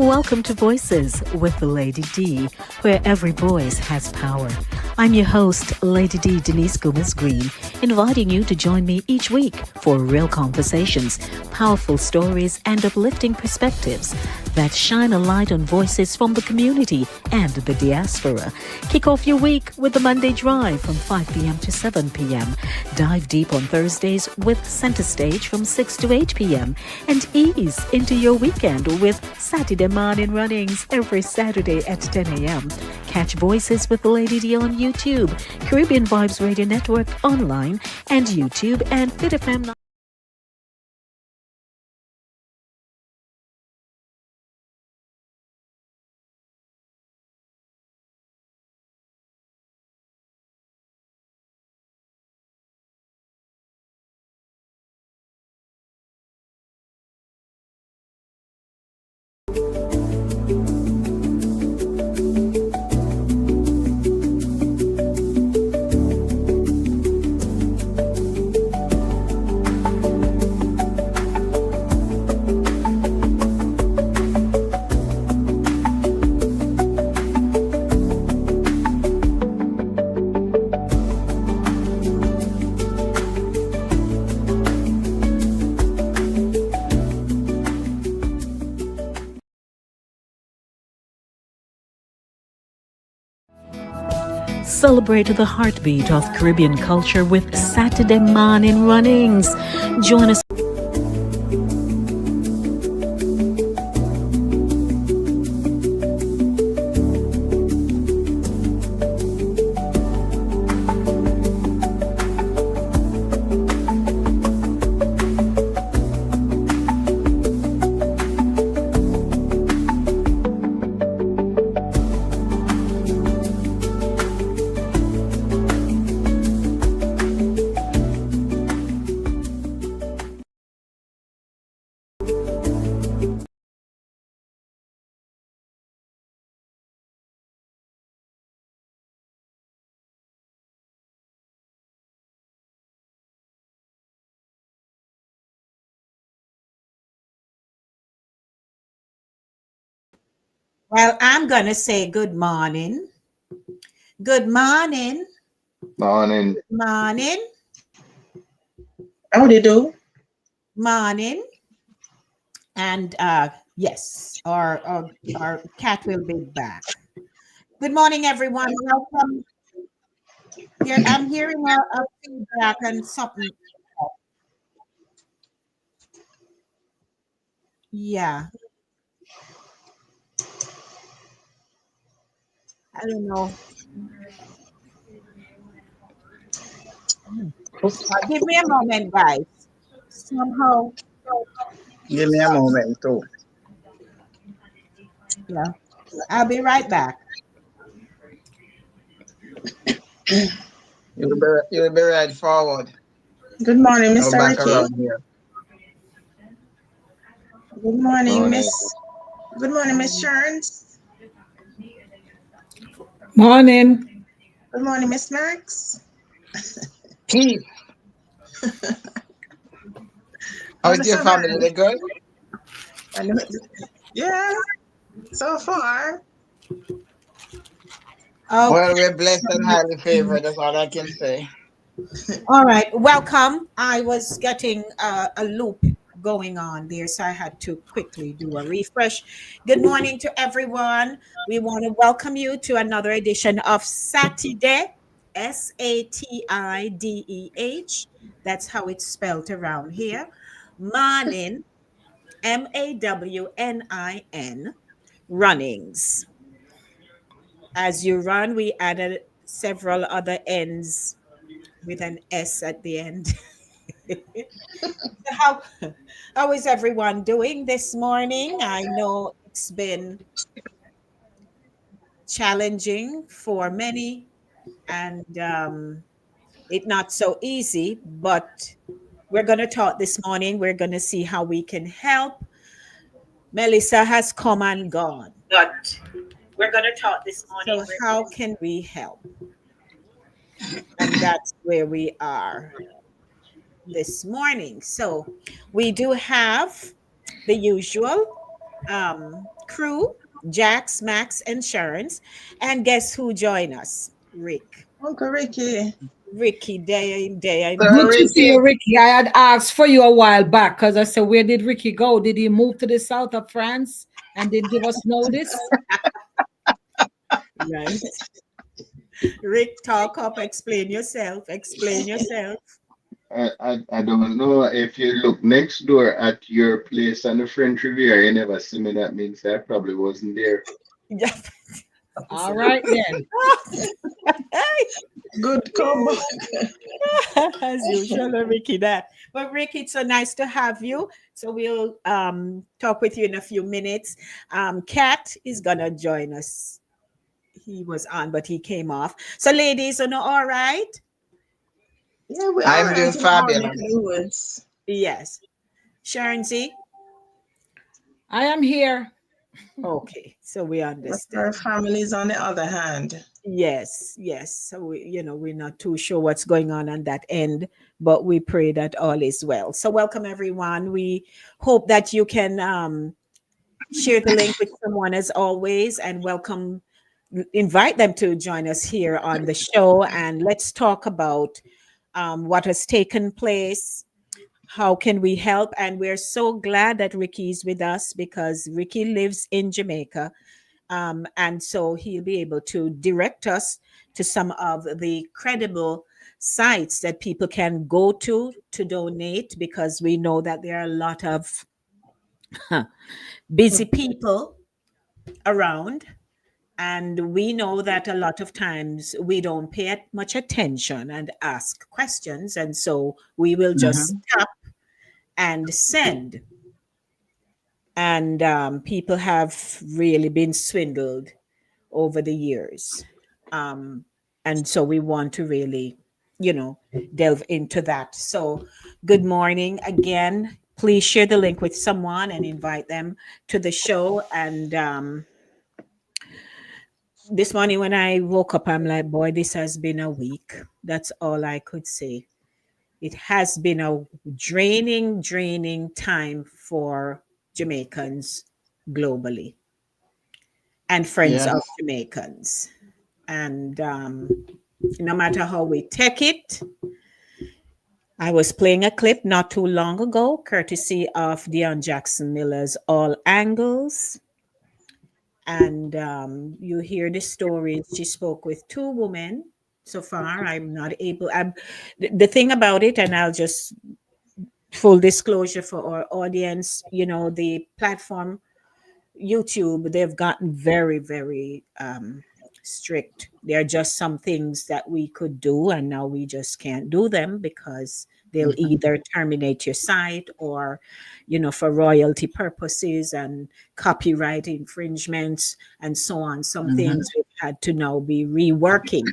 Welcome to Voices with the Lady D, where every voice has power. I'm your host, Lady D Denise Gomez Green, inviting you to join me each week for real conversations, powerful stories, and uplifting perspectives that shine a light on voices from the community and the diaspora. Kick off your week with the Monday Drive from 5 p.m. to 7 p.m. Dive deep on Thursdays with Center Stage from 6 to 8 p.m. And ease into your weekend with Satideh Mawnin Runnings every Saturday at 10 a.m. Catch Voices with Lady D on YouTube, Caribbean Vibes Radio Network online, and YouTube and Fit FM. Celebrate the heartbeat of Caribbean culture with Satideh Mawnin Runnings. Join us. Well, I'm going to say good morning. Good morning. Morning. Morning. How do you do? Morning. And yes, our cat will be back. Good morning, everyone. Welcome. I'm hearing a feedback and something. Yeah. I don't know. Give me a moment, guys. Somehow. Give me a moment too. Yeah. I'll be right back. You'll be right forward. Good morning, Mr. back Ricky. around here. Good morning, Morning. Miss. Good morning, Miss Sherns. Morning. Good morning, Miss Max. Keith. How's your family? They good? Yeah, so far. Well, we're blessed and highly favored. That's all I can say. All right. Welcome. I was getting a loop going on there, so I had to quickly do a refresh. Good morning to everyone. We want to welcome you to another edition of Satideh, Satideh. That's how it's spelled around here. Mawnin, Mawnin, runnings. As you run, we added several other N's with an S at the end. how how is everyone doing this morning? I know it's been challenging for many and it not so easy, but we're going to talk this morning. We're going to see how we can help. Melissa has come and gone, but we're going to talk this morning. So how can we help? And that's where we are this morning. So we do have the usual crew, Jax, Max, and Sharon's. And guess who joined us? Rick. Uncle Ricky. Ricky, there in So Good to see Ricky, you, Ricky. I had asked for you a while back because I said, where did Ricky go? Did he move to the south of France and didn't give us notice? right. Rick, talk up, explain yourself, explain yourself. I don't know if you look next door at your place on the French Riviera, you never see me. That means I probably wasn't there. Yeah. All right, then. Good comeback. As usual, Ricky, that. But Ricky, it's so nice to have you. So we'll talk with you in a few minutes. Kat is gonna join us. He was on, but he came off. So, ladies, are not all right? Yeah, we're all I'm doing right in our neck fabulous. of the woods. Yes. Sharon Z? I am here. Okay, so we But our understand. families, on the other hand. Yes, yes. So we're not too sure what's going on that end, but we pray that all is well. So welcome everyone. We hope that you can share the link with someone as always, and invite them to join us here on the show, and let's talk about what has taken place. How can we help? And we're so glad that Ricky is with us because Ricky lives in Jamaica. And so he'll be able to direct us to some of the credible sites that people can go to donate, because we know that there are a lot of busy people around. And we know that a lot of times we don't pay much attention and ask questions. And so we will just tap and send. And people have really been swindled over the years. Um, and so we want to really, delve into that. So, good morning again. Please share the link with someone and invite them to the show. And this morning, when I woke up, I'm like, boy, this has been a week. That's all I could say. It has been a draining time for Jamaicans globally and friends of Yes. Jamaicans. And no matter how we take it, I was playing a clip not too long ago, courtesy of Deion Jackson Miller's All Angles. And you hear the stories. She spoke with two women. So far, I'm not able. The thing about it, and I'll just full disclosure for our audience, the platform YouTube, they've gotten very, very strict. There are just some things that we could do, and now we just can't do them because they'll either terminate your site or, for royalty purposes and copyright infringements and so on. Some things we've had to now be reworking.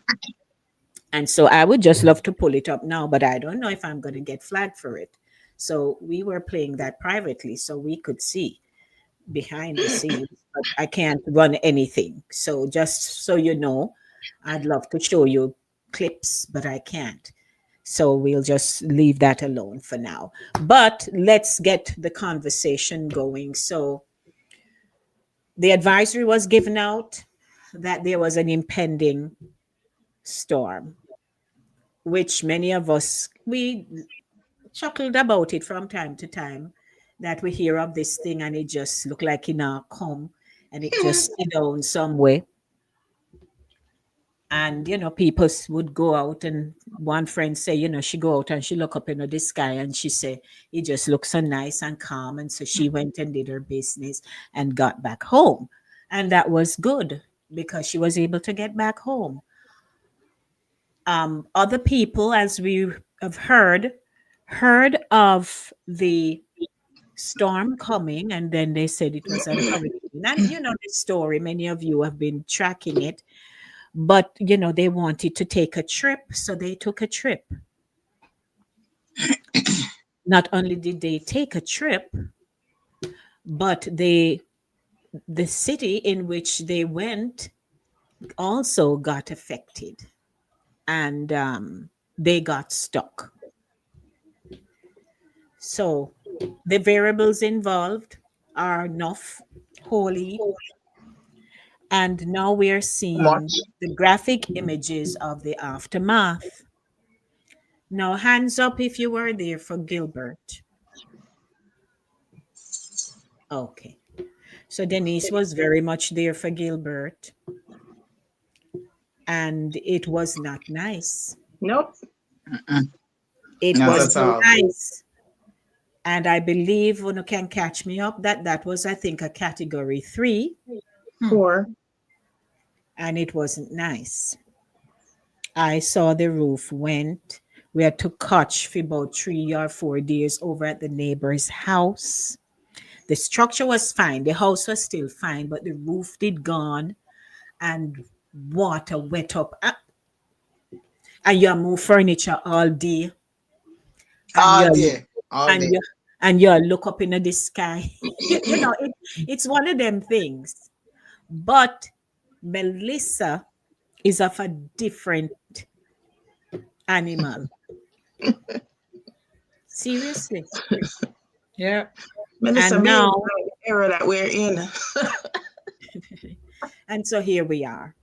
And so I would just love to pull it up now, but I don't know if I'm going to get flagged for it. So we were playing that privately so we could see behind the scenes, but I can't run anything. So just so you know, I'd love to show you clips, but I can't. So we'll just leave that alone for now. But let's get the conversation going. So the advisory was given out that there was an impending storm, which many of us, we chuckled about it from time to time, that we hear of this thing and it just look like in our come and it just sit down somewhere. And people would go out, and one friend say, she go out and she look up into the sky and she say it just looks so nice and calm. And so she went and did her business and got back home. And that was good because she was able to get back home. Other people, as we have heard of the storm coming, and then they said it was a hurricane. And the story, many of you have been tracking it, but they wanted to take a trip, so they took a trip. Not only did they take a trip, but the city in which they went also got affected, and they got stuck. So the variables involved are enough. whole heap. And now we're seeing Much. the graphic images of the aftermath. Now, hands up if you were there for Gilbert. Okay. So Denise was very much there for Gilbert, and it was not nice. Nope. It Not was at all. nice. And I believe when you can catch me up, that was, I think, a category 3, 4. and it wasn't nice. I saw the roof went. We had to catch for about 3 or 4 days over at the neighbor's house. The structure was fine. The house was still fine, but the roof did gone and water wet up. And you move furniture all day, and All you day. All and day. you look up into the sky. It's one of them things. But Melissa is of a different animal. Seriously. Yeah. Melissa And being now, the era that we're in. and so here we are.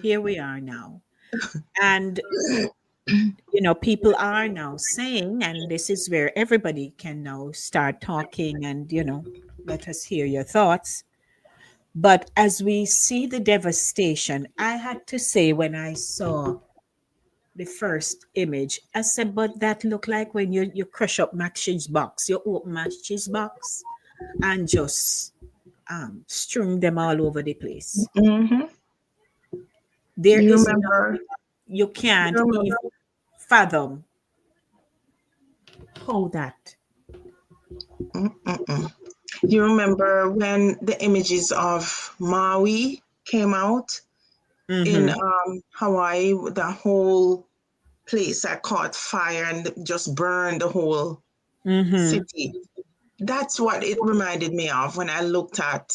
Here we are now. And people are now saying, and this is where everybody can now start talking and, let us hear your thoughts. But as we see the devastation, I had to say when I saw the first image, I said, but that looked like when you crush up mac cheese box, you open mac cheese box and just string them all over the place. Mm-hmm. There You is remember? nothing you You can't remember? even fathom how that. Mm-mm-mm. You remember when the images of Maui came out in Mm-hmm. Hawaii? The whole place that caught fire and just burned the whole Mm-hmm. city. That's what it reminded me of when I looked at,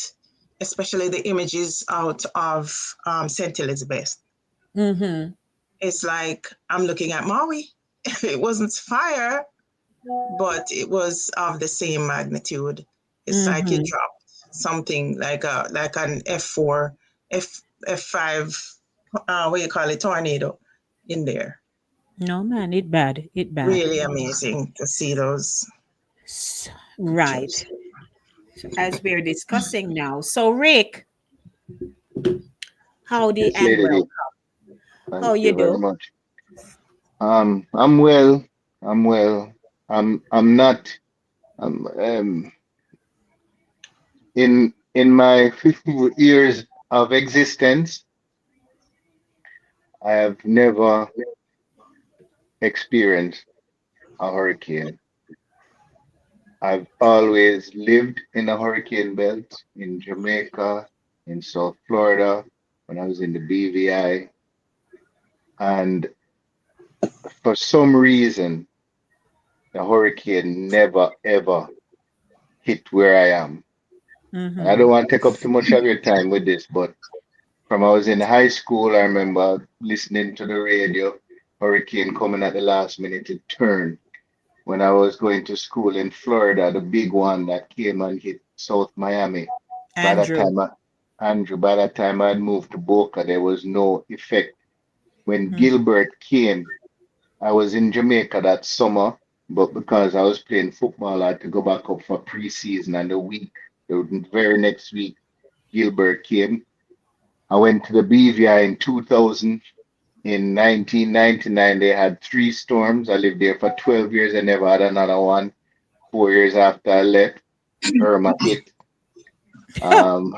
especially the images out of St. Elizabeth. Mm-hmm. It's like I'm looking at Maui. It wasn't fire, but it was of the same magnitude. It's like you Mm-hmm. dropped something like an F4, F5, what you call it, tornado in there. No, man, it bad. It bad. Really amazing to see those Right. pictures. As we're discussing now. So, Rick, howdy Yes, and Lady D. welcome. Thank How you you very do? much. I'm well. I'm well. I'm not. I'm in my 50 years of existence, I have never experienced a hurricane. I've always lived in a hurricane belt in Jamaica, in South Florida, when I was in the BVI, and for some reason, the hurricane never ever hit where I am. And I Mm-hmm. don't want to take up too much of your time with this, but from I was in high school, I remember listening to the radio, hurricane coming at the last minute to turn. When I was going to school in Florida, the big one that came and hit South Miami. By that Andrew. time, Andrew, by that time I'd moved to Boca, there was no effect. When Mm-hmm. Gilbert came, I was in Jamaica that summer, but because I was playing football, I had to go back up for preseason. And the very next week, Gilbert came. I went to the BVI in 2000. In 1999, they had 3 storms. I lived there for 12 years. I never had another one. 4 years after I left, Irma hit. Um,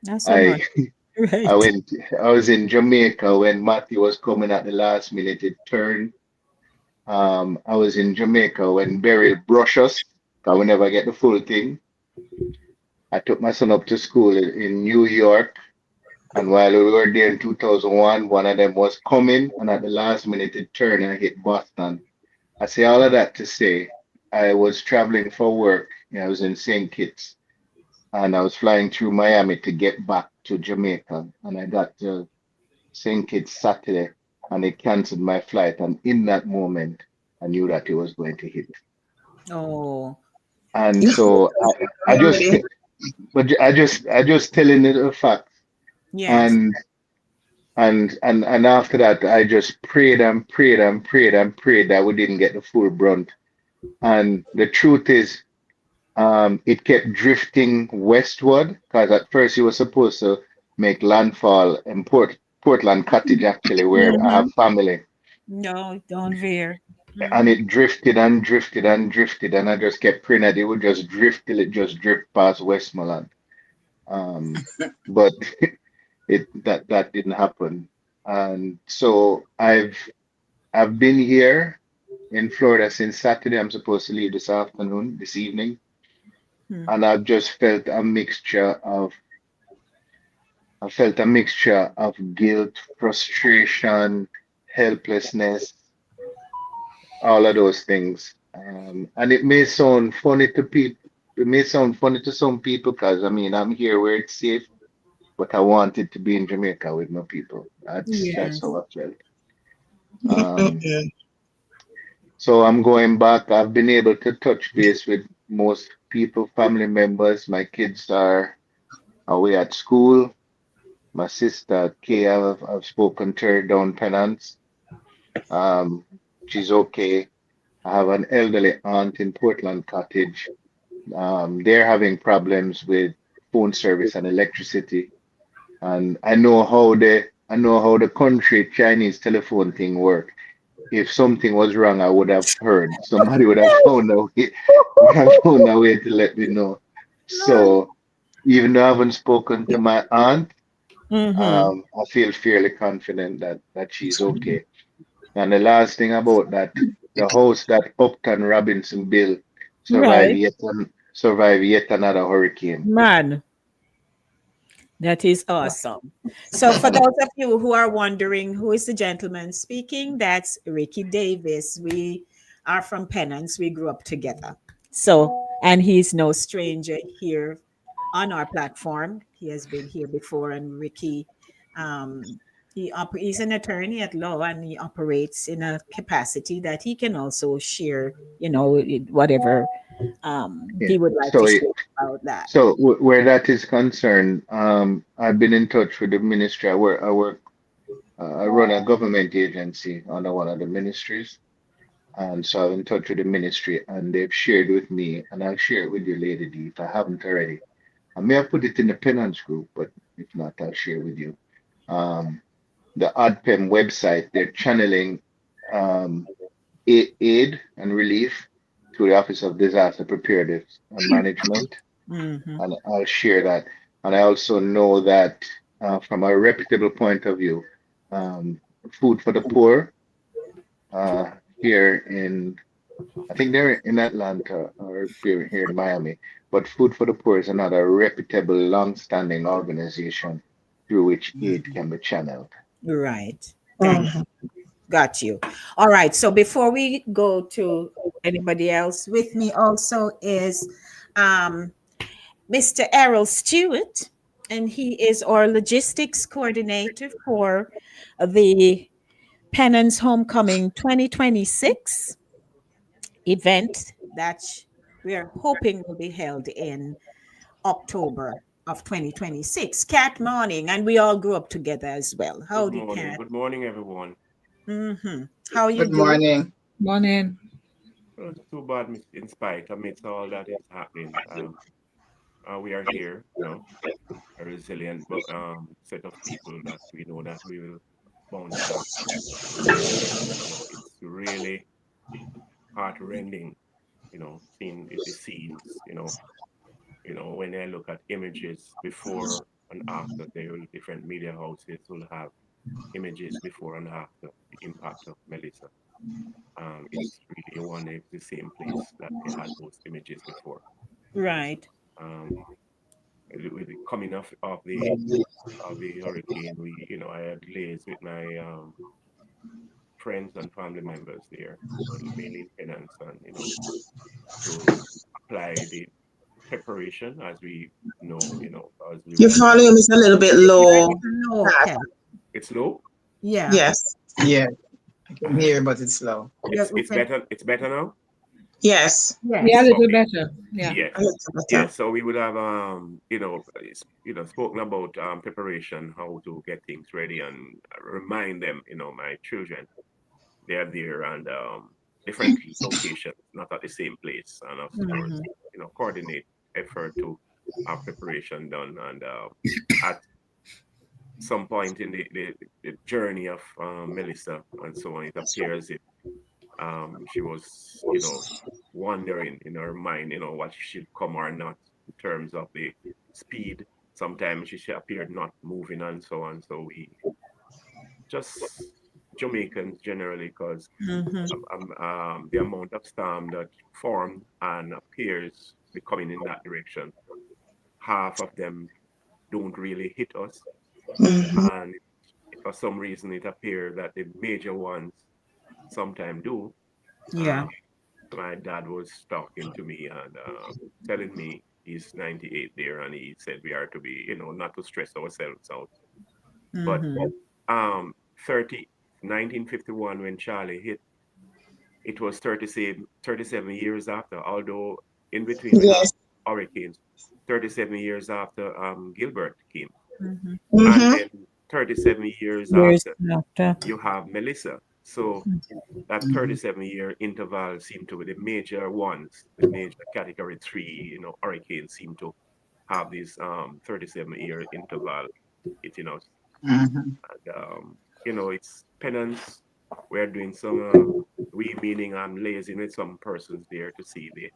Not so I much. I Right. went. I was in Jamaica when Matthew was coming at the last minute. It turned. I was in Jamaica when Beryl brushed us. I will never get the full thing. I took my son up to school in New York, and while we were there in 2001, one of them was coming, and at the last minute it turned and hit Boston. I say all of that to say I was traveling for work. I was in St. Kitts, and I was flying through Miami to get back to Jamaica, and I got to St. Kitts Saturday, and they canceled my flight. And in that moment, I knew that it was going to hit. Oh. And so I just, Already. but I just telling it a fact. Yes. And and after that, I just prayed and prayed and prayed and prayed that we didn't get the full brunt. And the truth is, it kept drifting westward because at first it was supposed to make landfall in Portland Cottage, actually, where I have Mhm. family. No, don't veer. And Mhm. it drifted and drifted and drifted, and I just kept praying that it would just drift till it just drift past Westmoreland. But that didn't happen. And so I've been here in Florida since Saturday. I'm supposed to leave this evening, Hmm. and I felt a mixture of guilt, frustration, helplessness, all of those things. And it may sound funny to people. It may sound funny to some people because I mean I'm here where it's safe, but I wanted to be in Jamaica with my people. That's Yes. how I felt. Um, Mm-mm. so I'm going back. I've been able to touch base with most people, family members. My kids are away at school. My sister Kay, I've spoken to her down Penance. Um, she's okay. I have an elderly aunt in Portland Cottage. They're having problems with phone service and electricity. And I know how the country Chinese telephone thing work. If something was wrong, I would have heard. Somebody would have found a way, would have found a way to let me know. So even though I haven't spoken to my aunt, Mm-hmm. I feel fairly confident that she's okay. And the last thing about that, the house that Upton Robinson built Right. survived yet another hurricane. Man, that is awesome. So, for those of you who are wondering who is the gentleman speaking, that's Ricky Davis. We are from Penance. We grew up together. So, and he's no stranger here on our platform. He has been here before, and Ricky, um, he's an attorney at law, and he operates in a capacity that he can also share, whatever Yeah. he would like to share about that. So where that is concerned, I've been in touch with the ministry. I run a government agency under one of the ministries, and so I'm in touch with the ministry, and they've shared with me, and I'll share it with you, Lady D, if I haven't already. I may have put it in the Penance group, but if not, I'll share with you. Um, the ADPEM website, they're channeling um, aid and relief to the Office of Disaster Preparedness and Management, Hmm. and I'll share that. And I also know that from a reputable point of view, um, Food for the Poor uh, here in, I think they're in Atlanta or here in Miami, but Food for the Poor is another reputable, long-standing organization through which aid can be channeled. Right. Thank Mhm. Got you. All right. So before we go to anybody else, with me also is um, Mr. Errol Stewart, and he is our logistics coordinator for the Penance Homecoming 2026 event that we are hoping will be held in October of 2026. Cat Morning, and we all grew up together as well. Good Howdy, morning. Cat. Good morning, everyone. Mm-hmm. How you Good doing? morning. Morning. Well, it's too bad, in spite amidst all that is happening. We are here, a resilient set of people that we know that we will bounce back. It's really heart-rending, seeing the scenes, when I look at images before and after, different media houses will have images before and after the impact of Melissa. It's really you wonder if the same place that they had those images before. Right. Um, with the coming of the hurricane, I had liaised with my friends and family members there, mainly in Penance, and to apply the preparation as we know, as we Your would apply. volume is a little bit You're a low. little low, Pat. Cat. It's low. Yeah. Yes. Yeah, I can hear, but it's slow. Yeah, we It's can. better. It's better now. Yes. Yeah, a Yes. little Okay. better. Yeah. Yes. A little Yes. better. So we would have spoken about preparation, how to get things ready, and remind them, my children, they are there and different locations, not at the same place, and of course, Mhm. coordinate effort to have preparation done. And at some point in the journey of Melissa and so on, it appears if she was, wondering in her mind, what should come or not in terms of the speed. Sometimes she appeared not moving and so on. So we just Jamaicans generally, because Mhm. the amount of storm that formed and appears be coming in that direction, half of them don't really hit us, Mm-hmm. and if for some reason it appears that the major ones sometimes do. Yeah. Um, my dad was talking to me and telling me he's 98 there, and he said we are to be, not to stress ourselves out. But Mhm. um, 30, 1951, when Charlie hit, it was 37 years after, although in between we have Yes. hurricanes, 37 years after Gilbert came. Mhm. And Mm-hmm. then 37 years Years after, after. you have Melissa. So that 37-year interval seem to be the major ones, the major category three, hurricanes seem to have this 37-year interval hitting us. Mhm. And it's penance. We're doing some we meaning I'm liaising with some persons there to see the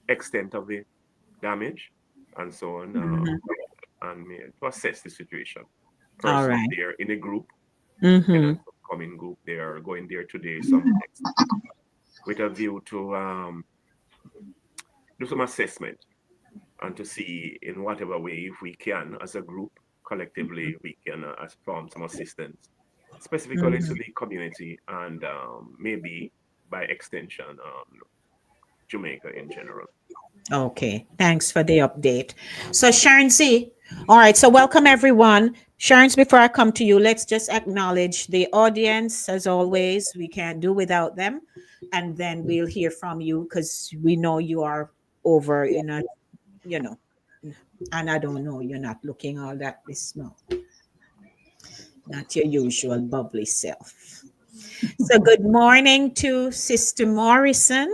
extent of the damage and so on, Mhm. and to assess the situation. All Persons right. there in a group, Mhm. tenants coming group, they are going there today, some with a view to do some assessment and to see in whatever way, if we can, as a group, collectively, we can form some assistance, specifically to Mhm. the community and maybe by extension, Jamaica in general. Okay. Thanks for the update. So Sharon Z. All right. So welcome everyone. Sharon's, before I come to you, let's just acknowledge the audience as always. We can't do without them. And then we'll hear from you because we know you are over in a, you know, and I don't know, you're not looking all that this month. Not your usual bubbly self. So, good morning to Sister Morrison.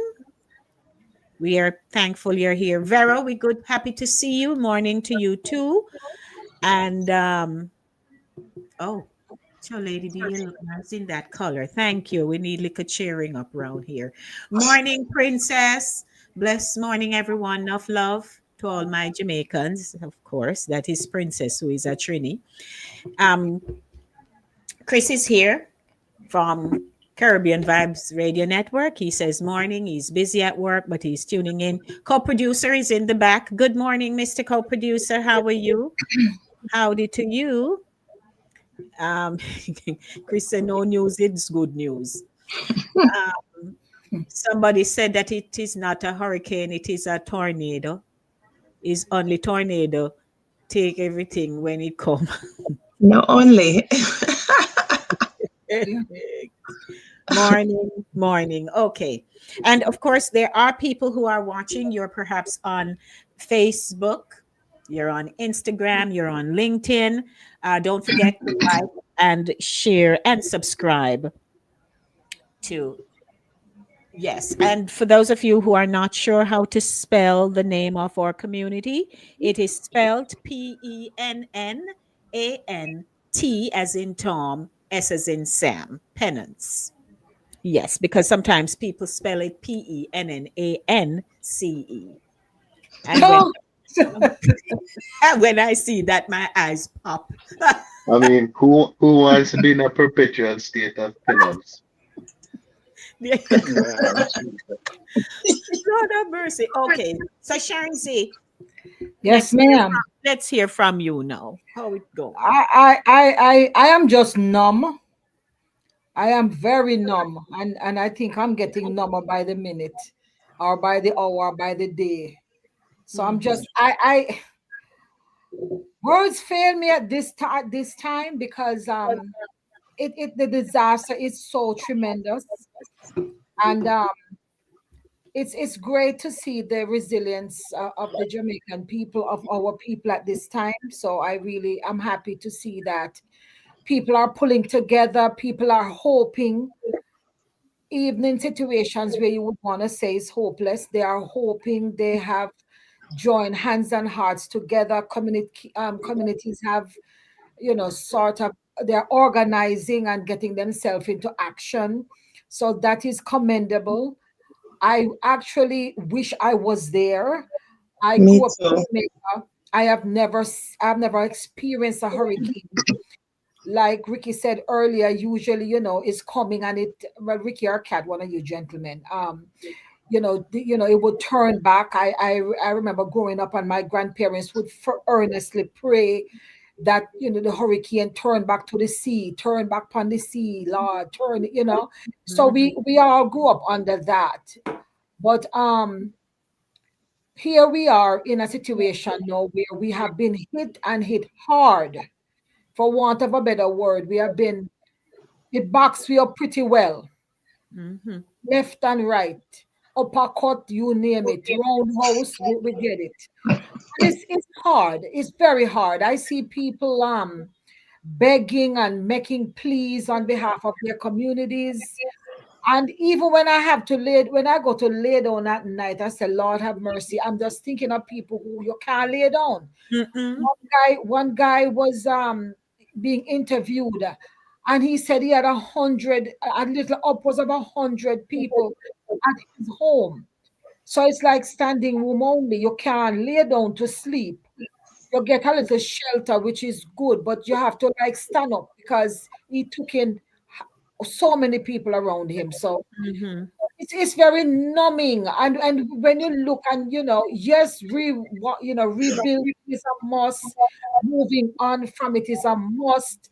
We are thankful you're here. Vera, we good, happy to see you. Morning to you too. And oh, so Lady D, you look nice in that color. Thank you. We need like a cheering up around here. Morning, Princess. Blessed morning, everyone. Enough love to all my Jamaicans, of course. That is Princess, who is a Trini. Um, Chris is here from Caribbean Vibes Radio Network. He says morning. He's busy at work, but he's tuning in. Co-producer is in the back. Good morning, Mr. Co-producer. How are you? Howdy to you. Um, Chris said no news. It's good news. Um, somebody said that it is not a hurricane. It is a tornado. Is only tornado take everything when it comes. No, only. Yeah. Morning, morning. Okay. And of course, there are people who are watching. You're perhaps on Facebook, you're on Instagram, you're on LinkedIn. Don't forget to like and share and subscribe to. Yes. And for those of you who are not sure how to spell the name of our community, it is spelled Pennant, as in Tom, S as in Sam, penance. Yes, because sometimes people spell it Pennance. And Oh, when I see that, my eyes pop. I mean, who wants to be in a perpetual state of penance? Yeah, Jesus. Lord have mercy. Okay. So Sharon Z, yes, ma'am. let's hear from you now. How it going? I am just numb. I am very numb, and I think I'm getting number by the minute, or by the hour, by the day. So I'm Mhm. just I words fail me at this time because the disaster is so tremendous, and it's great to see the resilience of the Jamaican people, of our people at this time. So I'm happy to see that people are pulling together, people are hoping, even in situations where you would want to say it's hopeless, they are hoping, they have joined hands and hearts together. Communities have, sort of, they're organizing and getting themselves into action. So that is commendable. I actually wish I was there. I Me grew up too. in Jamaica. I've never experienced a hurricane. Like Ricky said earlier, usually, it's coming and well, Ricky or Cat, one of you gentlemen, it would turn back. I remember growing up and my grandparents would earnestly pray that, the hurricane turn back to the sea, turn back upon the sea, Lord, turn. So Mhm. we all grew up under that. But here we are in a situation now where we have been hit and hit hard, for want of a better word. We have been, it backs we up pretty well, Mhm. left and right, uppercut, you name it, roundhouse, we get it. And it's hard. It's very hard. I see people begging and making pleas on behalf of their communities. And even when I go to lay down at night, I say, Lord have mercy. I'm just thinking of people who you can't lay down. Mm-mm. One guy was being interviewed, and he said he had 100, a little upwards of 100 people at his home. So it's like standing room only. You can't lay down to sleep. You get a little shelter, which is good, but you have to like stand up because he took in so many people around him. So Mhm. it's very numbing. And when you look and, yes, rebuild is a must. Moving on from it is a must.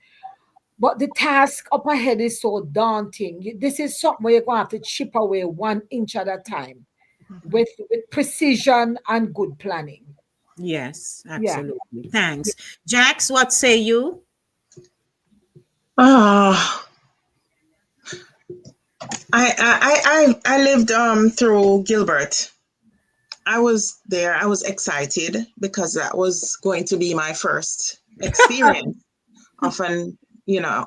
But the task up ahead is so daunting. This is something where you're going to have to chip away 1 inch at a time Mhm. with precision and good planning. Yes, Yeah. absolutely. Thanks. Jax, what say you? Ah, I lived through Gilbert. I was there. I was excited because that was going to be my first experience of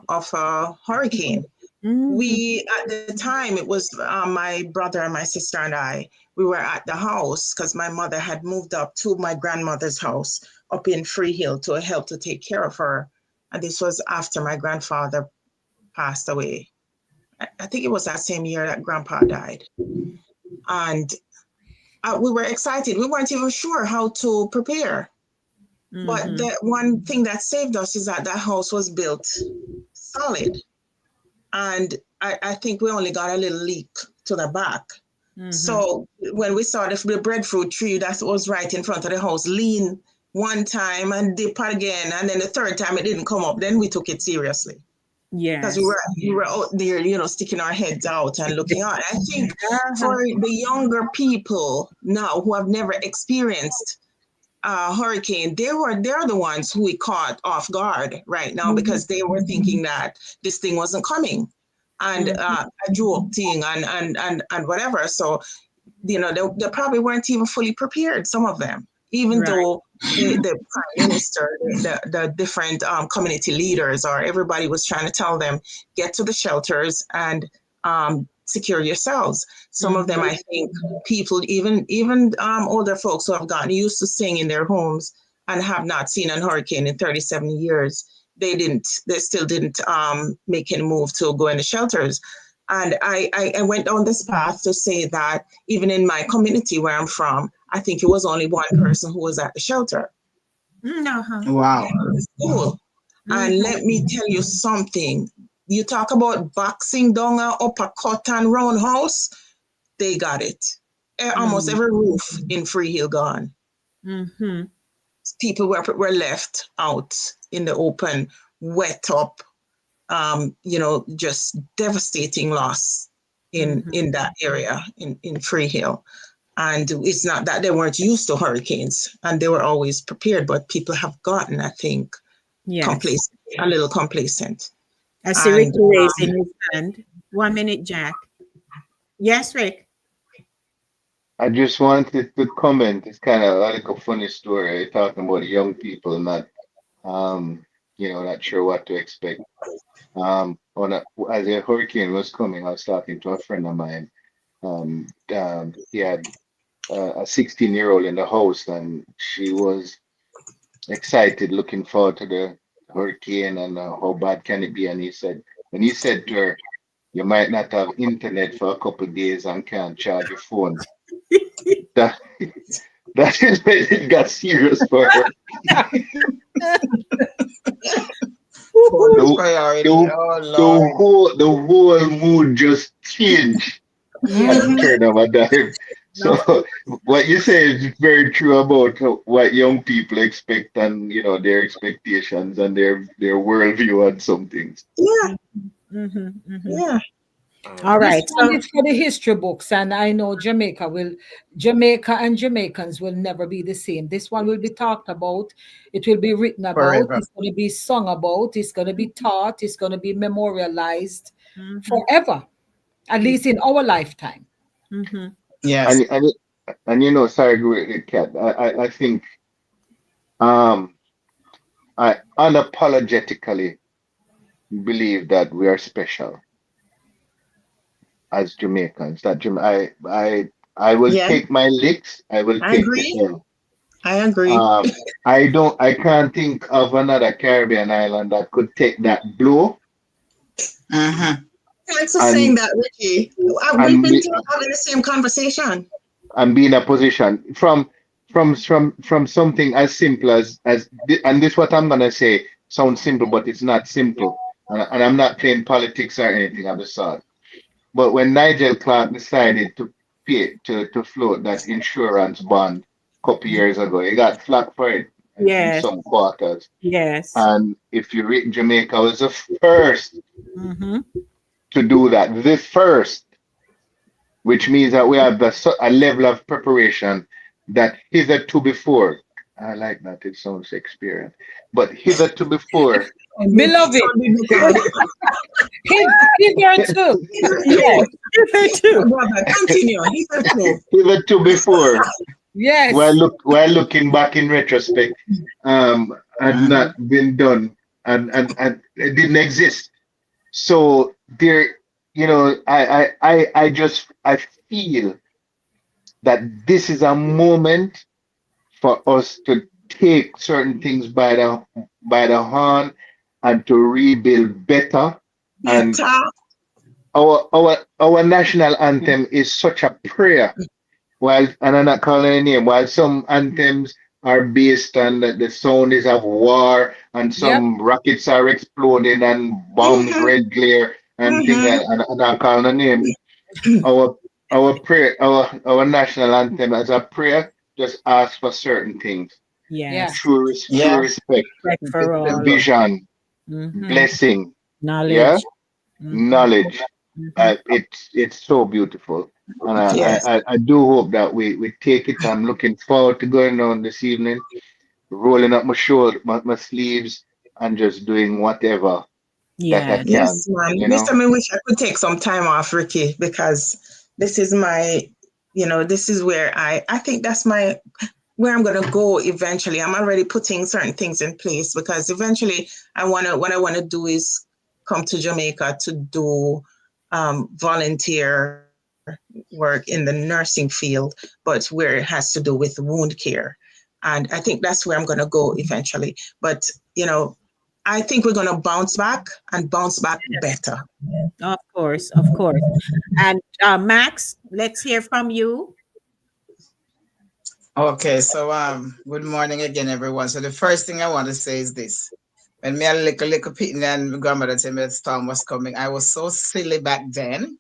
of a hurricane. Mhm. We at the time it was my brother and my sister and I. We were at the house because my mother had moved up to my grandmother's house up in Freehill to help to take care of her, and this was after my grandfather passed away. I think it was that same year that Grandpa died, and we were excited. We weren't even sure how to prepare. But Mhm. the one thing that saved us is that that house was built solid. And I think we only got a little leak to the back. Mhm. So when we saw the breadfruit tree that was right in front of the house lean one time and dip again, and then the third time it didn't come up, then we took it seriously. Because Yes. we were out there, sticking our heads out and looking on. I think Uh-huh. for the younger people now who have never experienced hurricane, they're the ones who we caught off guard right now Mhm. because they were thinking that this thing wasn't coming, and Mhm. a joke thing and whatever. So they probably weren't even fully prepared. Some of them, even Right. though the prime minister, the different community leaders, or everybody was trying to tell them get to the shelters and secure yourselves. Some of them, Mhm. I think, people, even older folks who have gotten used to staying in their homes and have not seen a hurricane in 37 years, they still didn't make any move to go in the shelters. And I went down this path to say that even in my community where I'm from, I think it was only one person who was at the shelter. Uh-huh. Wow. Cool. And Mhm. let me tell you something. You talk about boxing down a uppercut and roundhouse, they got it. Almost Mhm. every roof in Freehill gone. Mhm. People were left out in the open, wet up, just devastating loss Mhm. in that area in Freehill. And it's not that they weren't used to hurricanes and they were always prepared, but people have gotten, I think, Yes. complacent, a little complacent. I see And Ricky raising his hand. 1 minute, Jack. Yes, Rick. I just wanted to comment. It's kind of like a funny story talking about young people not, um, not sure what to expect. As a hurricane was coming, I was talking to a friend of mine. He had a 16-year-old in the house, and she was excited, looking forward to the hurricane and how bad can it be. And when he said to her, you might not have internet for a couple of days and can't charge your phone. That that is when it got serious for her. Phone is The, priority. the, Oh the Lord. whole mood just changed at the Mhm. turn of a dime. So No. what you say is very true about what young people expect and their expectations and their worldview on some things. Yeah, Mm-hmm. yeah. All Um, This right. one So is for the history books, and I know Jamaica and Jamaicans will never be the same. This one will be talked about, it will be written about, Forever. it's going to be sung about, it's going to be taught, it's going to be memorialized mm-hmm, forever, at least in our lifetime. mm-hmm. Yes. And sorry, Kat, I think um I unapologetically believe that we are special as Jamaicans. I will Yeah, take my licks, I will I take the agree. L. I agree. Um, I can't think of another Caribbean island that could take that blow Mm-hmm. Thanks for saying and that, Ricky. We've and been be, having the same conversation. and be in a position from something as simple and this what I'm gonna say sounds simple, but it's not simple. And I'm not playing politics or anything of the sort. But when Nigel Clark decided to to float that insurance bond a couple years ago, he got flack for it in Yes. some quarters. Yes. And if you read, Jamaica was the first Mm-hmm. to do that, the first, which means that we have a level of preparation that hitherto before, I like that, it sounds Shakespearean, but hitherto before, Beloved, So biblical. hitherto, Yes. Her My too. brother, continue. He said so. hitherto before, yes. while looking back in retrospect, had not Mm-hmm. been done and it didn't exist. So there, I feel that this is a moment for us to take certain things by the horn and to rebuild better. And Better. our national anthem is such a prayer. While and I'm not calling any name, while some anthems are based on the sound is of war and Yep. some rockets are exploding and bombs Mm-hmm. red glare and things Mm-hmm. like and I'm not calling a name. Our prayer, our national anthem as a prayer, just ask for certain things. Yeah. Yes. True Yeah. respect, Respect Keep it for all. simple. vision, Mm-hmm. blessing, yeah, Knowledge. Mm-hmm. knowledge. Mm-hmm. It's so beautiful. And Yes. I do hope that we take it. I'm looking forward to going on this evening, rolling up my shoulder, my sleeves, and just doing whatever that I Yes. can, Yes, man. you Mr. know. Me wish I could take some time off, Ricky, because this is my, this is where I think that's where I'm gonna go eventually. I'm already putting certain things in place because eventually what I wanna do is come to Jamaica to do volunteer work in the nursing field, but where it has to do with wound care. And I think that's where I'm gonna go eventually. But I think we're gonna bounce back and bounce back better. Of course. Of course. And Max, let's hear from you. Okay, so good morning again, everyone. So the first thing I want to say is this. When me a little pitney and my grandmother told me the storm was coming, I was so silly back then.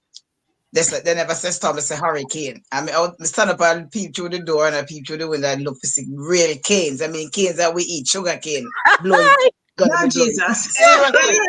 They never say storm, they say hurricane. I mean, I stand up and peep through the door and I peep through the window and look for see real canes. I mean, canes that we eat, sugar cane, blowing, gonna be Lord blowing. Jesus. Seriously,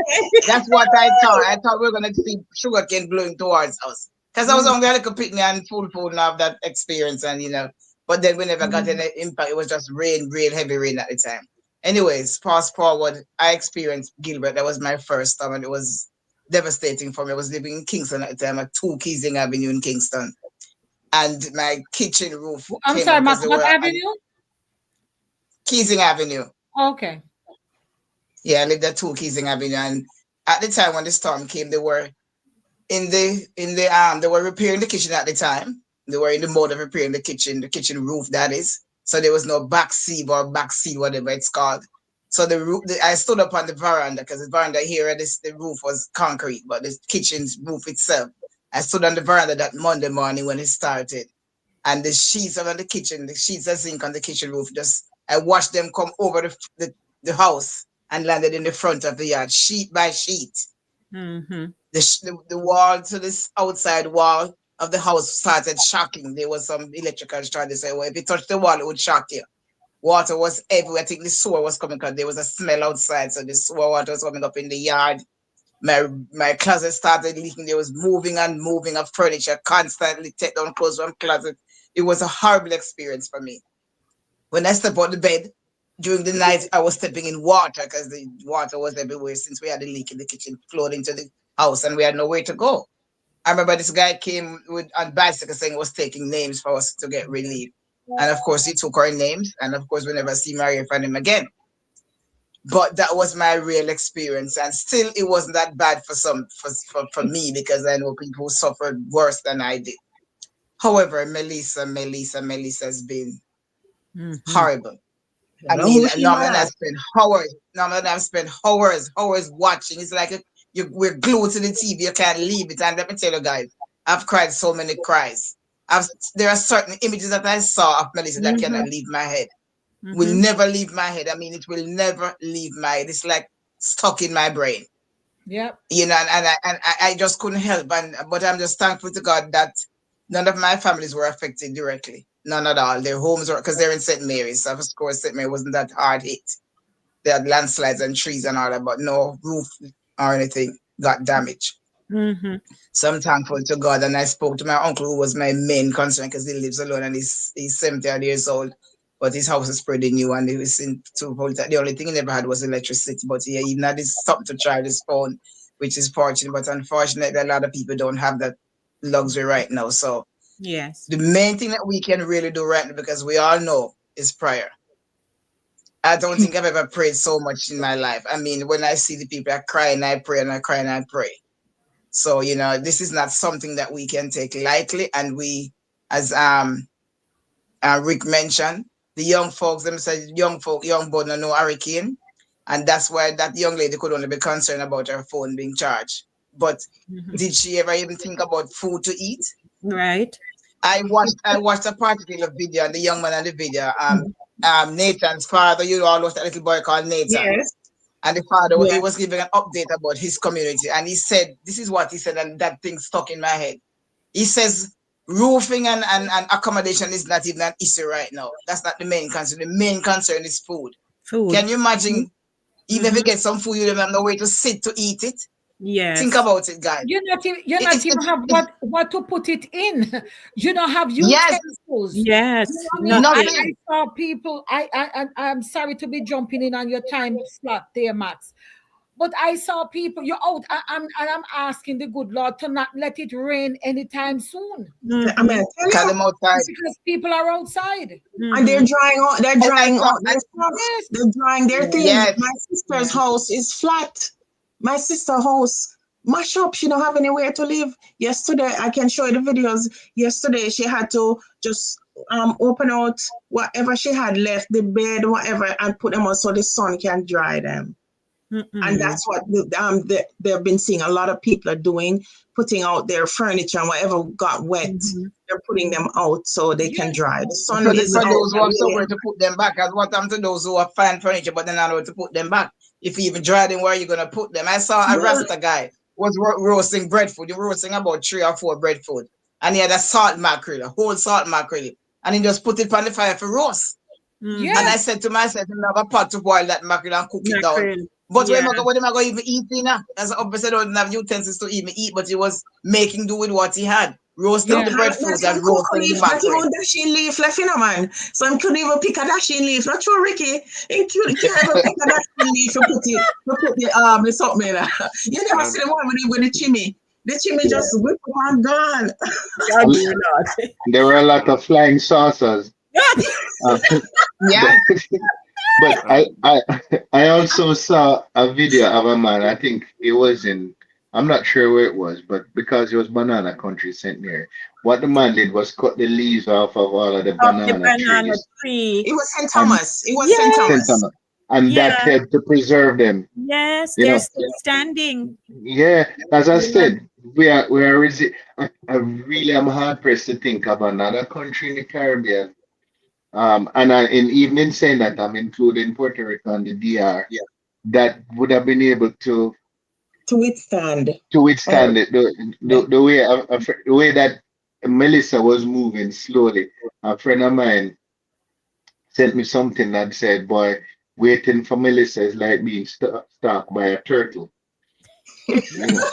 that's what I thought. I thought we were gonna see sugar cane blowing towards us. Because I was Mm, only a little picnic and full and have that experience and but then we never got any impact. It was just rain, real heavy rain at the time. Anyways, fast forward, I experienced Gilbert. That was my first time and it was devastating for me. I was living in Kingston at the time at 2 Keysing Avenue in Kingston. and my kitchen roof I'm came sorry, up because Max, they what were on avenue? Keysing Avenue. Okay. Yeah, I lived at 2 Keysing Avenue, and at the time when the storm came, they were they were repairing the kitchen at the time. They were in the mode of repairing the kitchen roof, that is. So there was no back seam or back seal, whatever it's called. So the roof, I stood up on the veranda because the veranda here, the roof was concrete, but the kitchen's roof itself. I stood on the veranda that Monday morning when it started, and the sheets on the kitchen, the sheets of zinc on the kitchen roof, just I watched them come over the house and landed in the front of the yard, sheet by sheet. Mm-hmm. The wall to this outside wall of the house started shocking. There was some electrical trying to say, well, if you touch the wall, it would shock you. Water was everywhere. I think the sewer was coming because there was a smell outside. So the sewer water was coming up in the yard. My closet started leaking. There was moving and moving of furniture, constantly take down clothes from closet. It was a horrible experience for me. When I stepped out the bed during the night, I was stepping in water because the water was everywhere since we had a leak in the kitchen, flowed into the house, and we had nowhere to go. I remember this guy came with on bicycle saying he was taking names for us to get relief. And of course, he took our names. And of course, we never see Maria from him again. But that was my real experience. And still, it wasn't that bad for me because I know people who suffered worse than I did. However, Melissa has been horrible. I mean, normally I've spent hours watching. It's like we're glued to the TV. You can't leave it. And let me tell you guys, I've cried so many cries. There are certain images that I saw of Melissa that cannot leave my head. Will never leave my head. I mean, it will never leave my head. It's like stuck in my brain. Yep. You know, and I just couldn't help. But I'm just thankful to God that none of my families were affected directly. None at all. Their homes were, because they're in St. Mary's. So of course, St. Mary wasn't that hard hit. They had landslides and trees and all that, but no roof or anything got damaged. Mm-hmm. So I'm thankful to God. And I spoke to my uncle, who was my main concern because he lives alone and he's 70 years old. But his house is pretty new and he was in the only thing he never had was electricity. But he even had something to charge his phone, which is fortunate. But unfortunately, a lot of people don't have that luxury right now. So yes, the main thing that we can really do right now, because we all know, is prayer. I don't think I've ever prayed so much in my life. I mean, when I see the people, I cry and I pray and I cry and I pray. So, you know, this is not something that we can take lightly. And we, as Rick mentioned, the young folks, them say young boy no hurricane. And that's why that young lady could only be concerned about her phone being charged. But did she ever even think about food to eat? right. I watched a particular video, and the young man in the video, Nathan's father, you know, all that little boy called Nathan. Yes. And the father, he was giving an update about his community. And he said, this is what he said, and that thing stuck in my head. He says, roofing and accommodation is not even an issue right now. That's not the main concern. The main concern is food. Can you imagine, even if you get some food, you don't have no way to sit to eat it? Yes. Think about it, guys. You're not even have what to put it in. You don't have Yes. utensils. Yes. You know what I mean? Nothing. I saw people. I'm sorry to be jumping in on your time slot there, Max. But I saw people. You're out. I'm asking the good Lord to not let it rain anytime soon. I mean, Call them outside. Because people are outside. and they're drying out. They're drying out their stuff. Yes. They're drying their things. Yes. My sister's house is flat. My sister's house mash up. She don't have anywhere to live. Yesterday, I can show you the videos. Yesterday, she had to just open out whatever she had left, the bed, whatever, and put them out so the sun can dry them. And that's what they've been seeing. A lot of people are doing, putting out their furniture and whatever got wet, they're putting them out so they can dry. The sun is For out. those who have somewhere to put them back, as what happened to those who have fine furniture but they're not able to put them back. If you even dry them, where are you gonna put them? I saw a Rasta guy was roasting breadfruit. He was roasting about 3 or 4 breadfruit, and he had a salt mackerel, a whole salt mackerel, and he just put it on the fire for roast. Yeah. And I said to myself, I have a pot to boil that mackerel and cook it down. But when am I going to even eat dinner? As I said, I don't have utensils to even eat, but he was making do with what he had. Roasting the breadfruit and roasting the mackerel. Not even dashing leaf left in a man. So I couldn't even pick a dashing leaf. Not true, Ricky. You can't even pick a dashing leaf to put the something in. You never see the one with the chimney. The chimney just whip up and gone. God, A- dear Lord. There were a lot of flying saucers. Uh, Yeah. but but I also saw a video of a man. I think it was in. I'm not sure where it was, but because it was banana country St. Mary, what the man did was cut the leaves off of all of the Of the banana banana trees It tree. was St. and Thomas. It was St. Yes, sent them, Thomas. and that yeah, helped to preserve them. yes, You they're know, still standing. yeah. As I Yeah. said, we are I really am hard pressed to think of another country in the Caribbean. And in even saying that, I'm including Puerto Rico and the DR that would have been able To withstand. to Or withstand it. The way the way that Melissa was moving slowly. A friend of mine sent me something that said, "Boy, waiting for Melissa is like being stalked by a turtle." You know.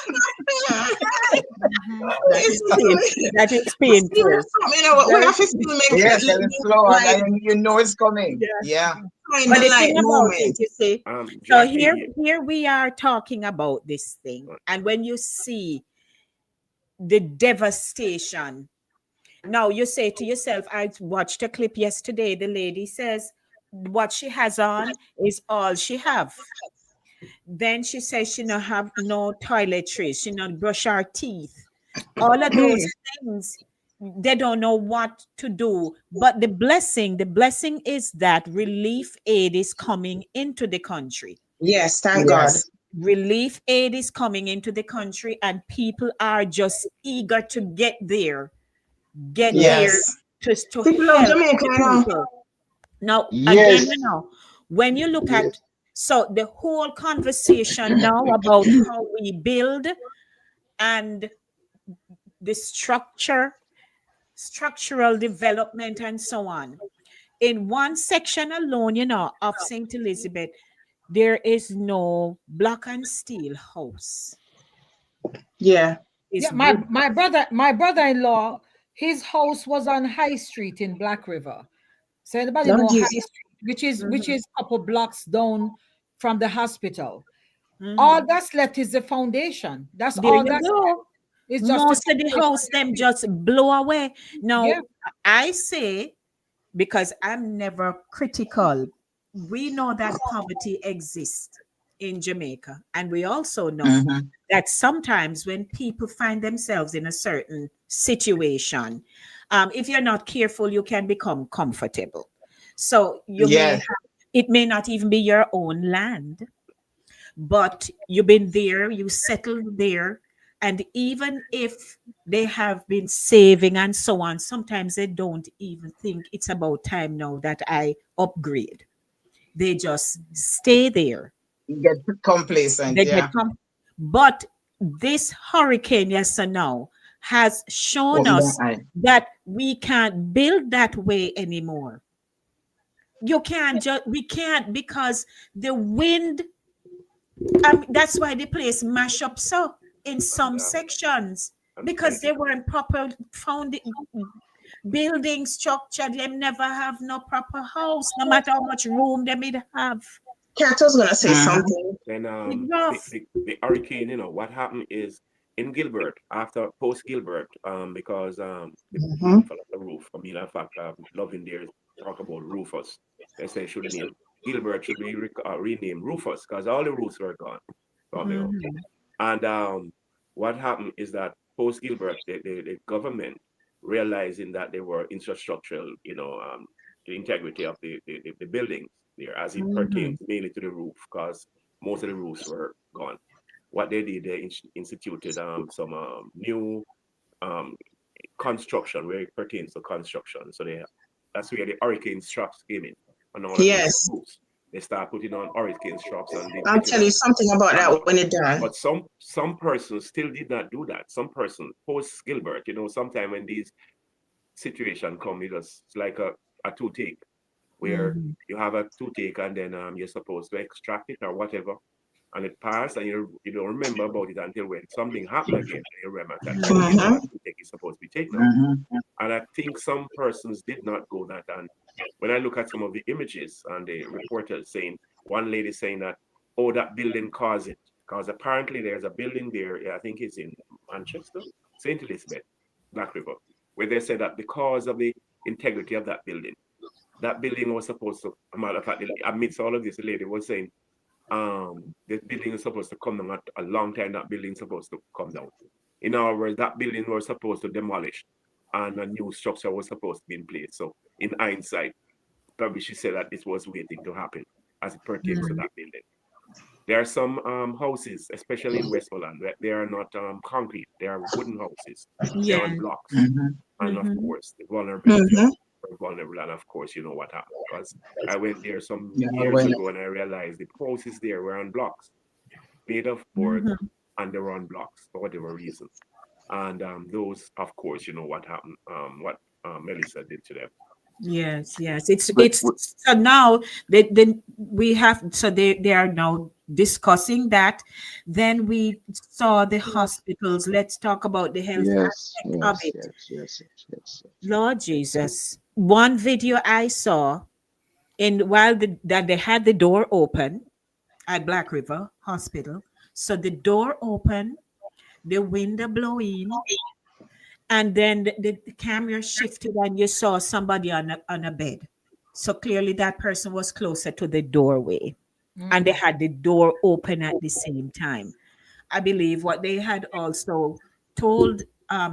Mhm. That is it's pain. really, That is but still, painful. you know, we Very have to still make Yes, and it's slow on, like and you know it's coming. yeah. Yeah. find But the the thing light about it, moment. you see, so Jackie, here we are talking about this thing, and when you see the devastation, now you say to yourself, I watched a clip yesterday. The lady says what she has on is all she have. Then she says she not have no toiletries, she not brush her teeth. All of those things, they don't know what to do. But the blessing is that relief aid is coming into the country. Yes, thank God. Yes. Relief aid is coming into the country, and people are just eager to get Yes. there Yes. to People love help Jamaica the now. people. Now, again, Yes, when you look yes, at so the whole conversation now about how we build and the structural development and so on. In one section alone, of St. Elizabeth, there is no block and steel house. Yeah. It's Yeah, my wood. my brother-in-law, his house was on High Street in Black River. So anybody Lord know High Jesus. Street, which Mhm, is a couple blocks down from the hospital. All mhm. that's left is the foundation. That's There all you that's left. go. It's just the Most of the foundation house and them the roof. just blow away. Yeah. Now, I say, because I'm never critical, we know that poverty exists in Jamaica. And we also know Mm-hmm. that sometimes when people find themselves in a certain situation, if you're not careful, you can become comfortable. So Yes. it may not even be your own land, but you've been there, you settled there. And even if they have been saving and so on, sometimes they don't even think it's about time now that I upgrade. They just stay there. You get complacent. They get Yeah. but this hurricane, yes or no, has shown Open that us eye. that we can't build that way anymore. You can't just we can't because the wind. That's why the place mash up so in some yeah, sections and because they weren't proper found building structure. They never have no proper house, no matter how much room they may have. Kat was gonna say Mm-hmm. something. then It's rough. the hurricane, what happened is in Gilbert after post Gilbert, because the Mhm. building fell off the roof. I mean, in fact, loving there talk about Rufus. They say should name Gilbert should be renamed Rufus because all the roofs were gone from the house. Mhm. And what happened is that post Gilbert, the government realizing that they were infrastructural, the integrity of the buildings there as it pertains Mhm. mainly to the roof, because most of the roofs were gone. What they did, they instituted some new um, construction where it pertains to construction. So that's where the hurricane straps came in on all of those Yes. roofs. They start putting on hurricane straps and they I'll put it tell you on something about and that when it's done. but some persons still did not do that. Some person post Gilbert, sometime when these situation come, it's like a toothache where Mhm. you have a toothache and then you're supposed to extract it or whatever, and it passed and you don't remember about it until when something happened again. And you remember that, oh, Mhm. a toothache is supposed to be taken out. Mm-hmm. And I think some persons did not go that. And when I look at some of the images and the reporters saying, one lady saying that, oh, that building caused it. because apparently there's a building there, I think it's in Manchester, St. Elizabeth, Black River, where they said that because of the integrity of that building was supposed to, a matter of fact, amidst all of this, the lady was saying, the building is supposed to come down at a long time, that building is supposed to come down. In other words, that building was supposed to demolish and a new structure was supposed to be in place. So in hindsight, probably she said that this was waiting to happen as it pertains to that building. There are some houses, especially in Westmoreland, where they are not concrete. They are wooden houses. They're on Yes. blocks. Mhm. And of Mm-hmm. course, the vulnerability of Mhm. vulnerable. And of course, you know what happened. Because I went there some Yeah, years when ago and I realized the houses there were on blocks, made of board, Mm-hmm. and they were on blocks for whatever reason. And those, of course, you know what happened, what Melissa did to them. Yes, yes. It's But it's so now then we have so they are now discussing that. Then we saw the hospitals. Let's talk about the health yes, aspect of yes, it. yes, yes, yes, yes, yes. Lord Jesus. One video I saw in while that they had the door open at Black River Hospital. So the door open, the window blowing, and then the camera shifted and you saw somebody on a bed. So clearly that person was closer to the doorway and they had the door open at the same time. I believe what they had also told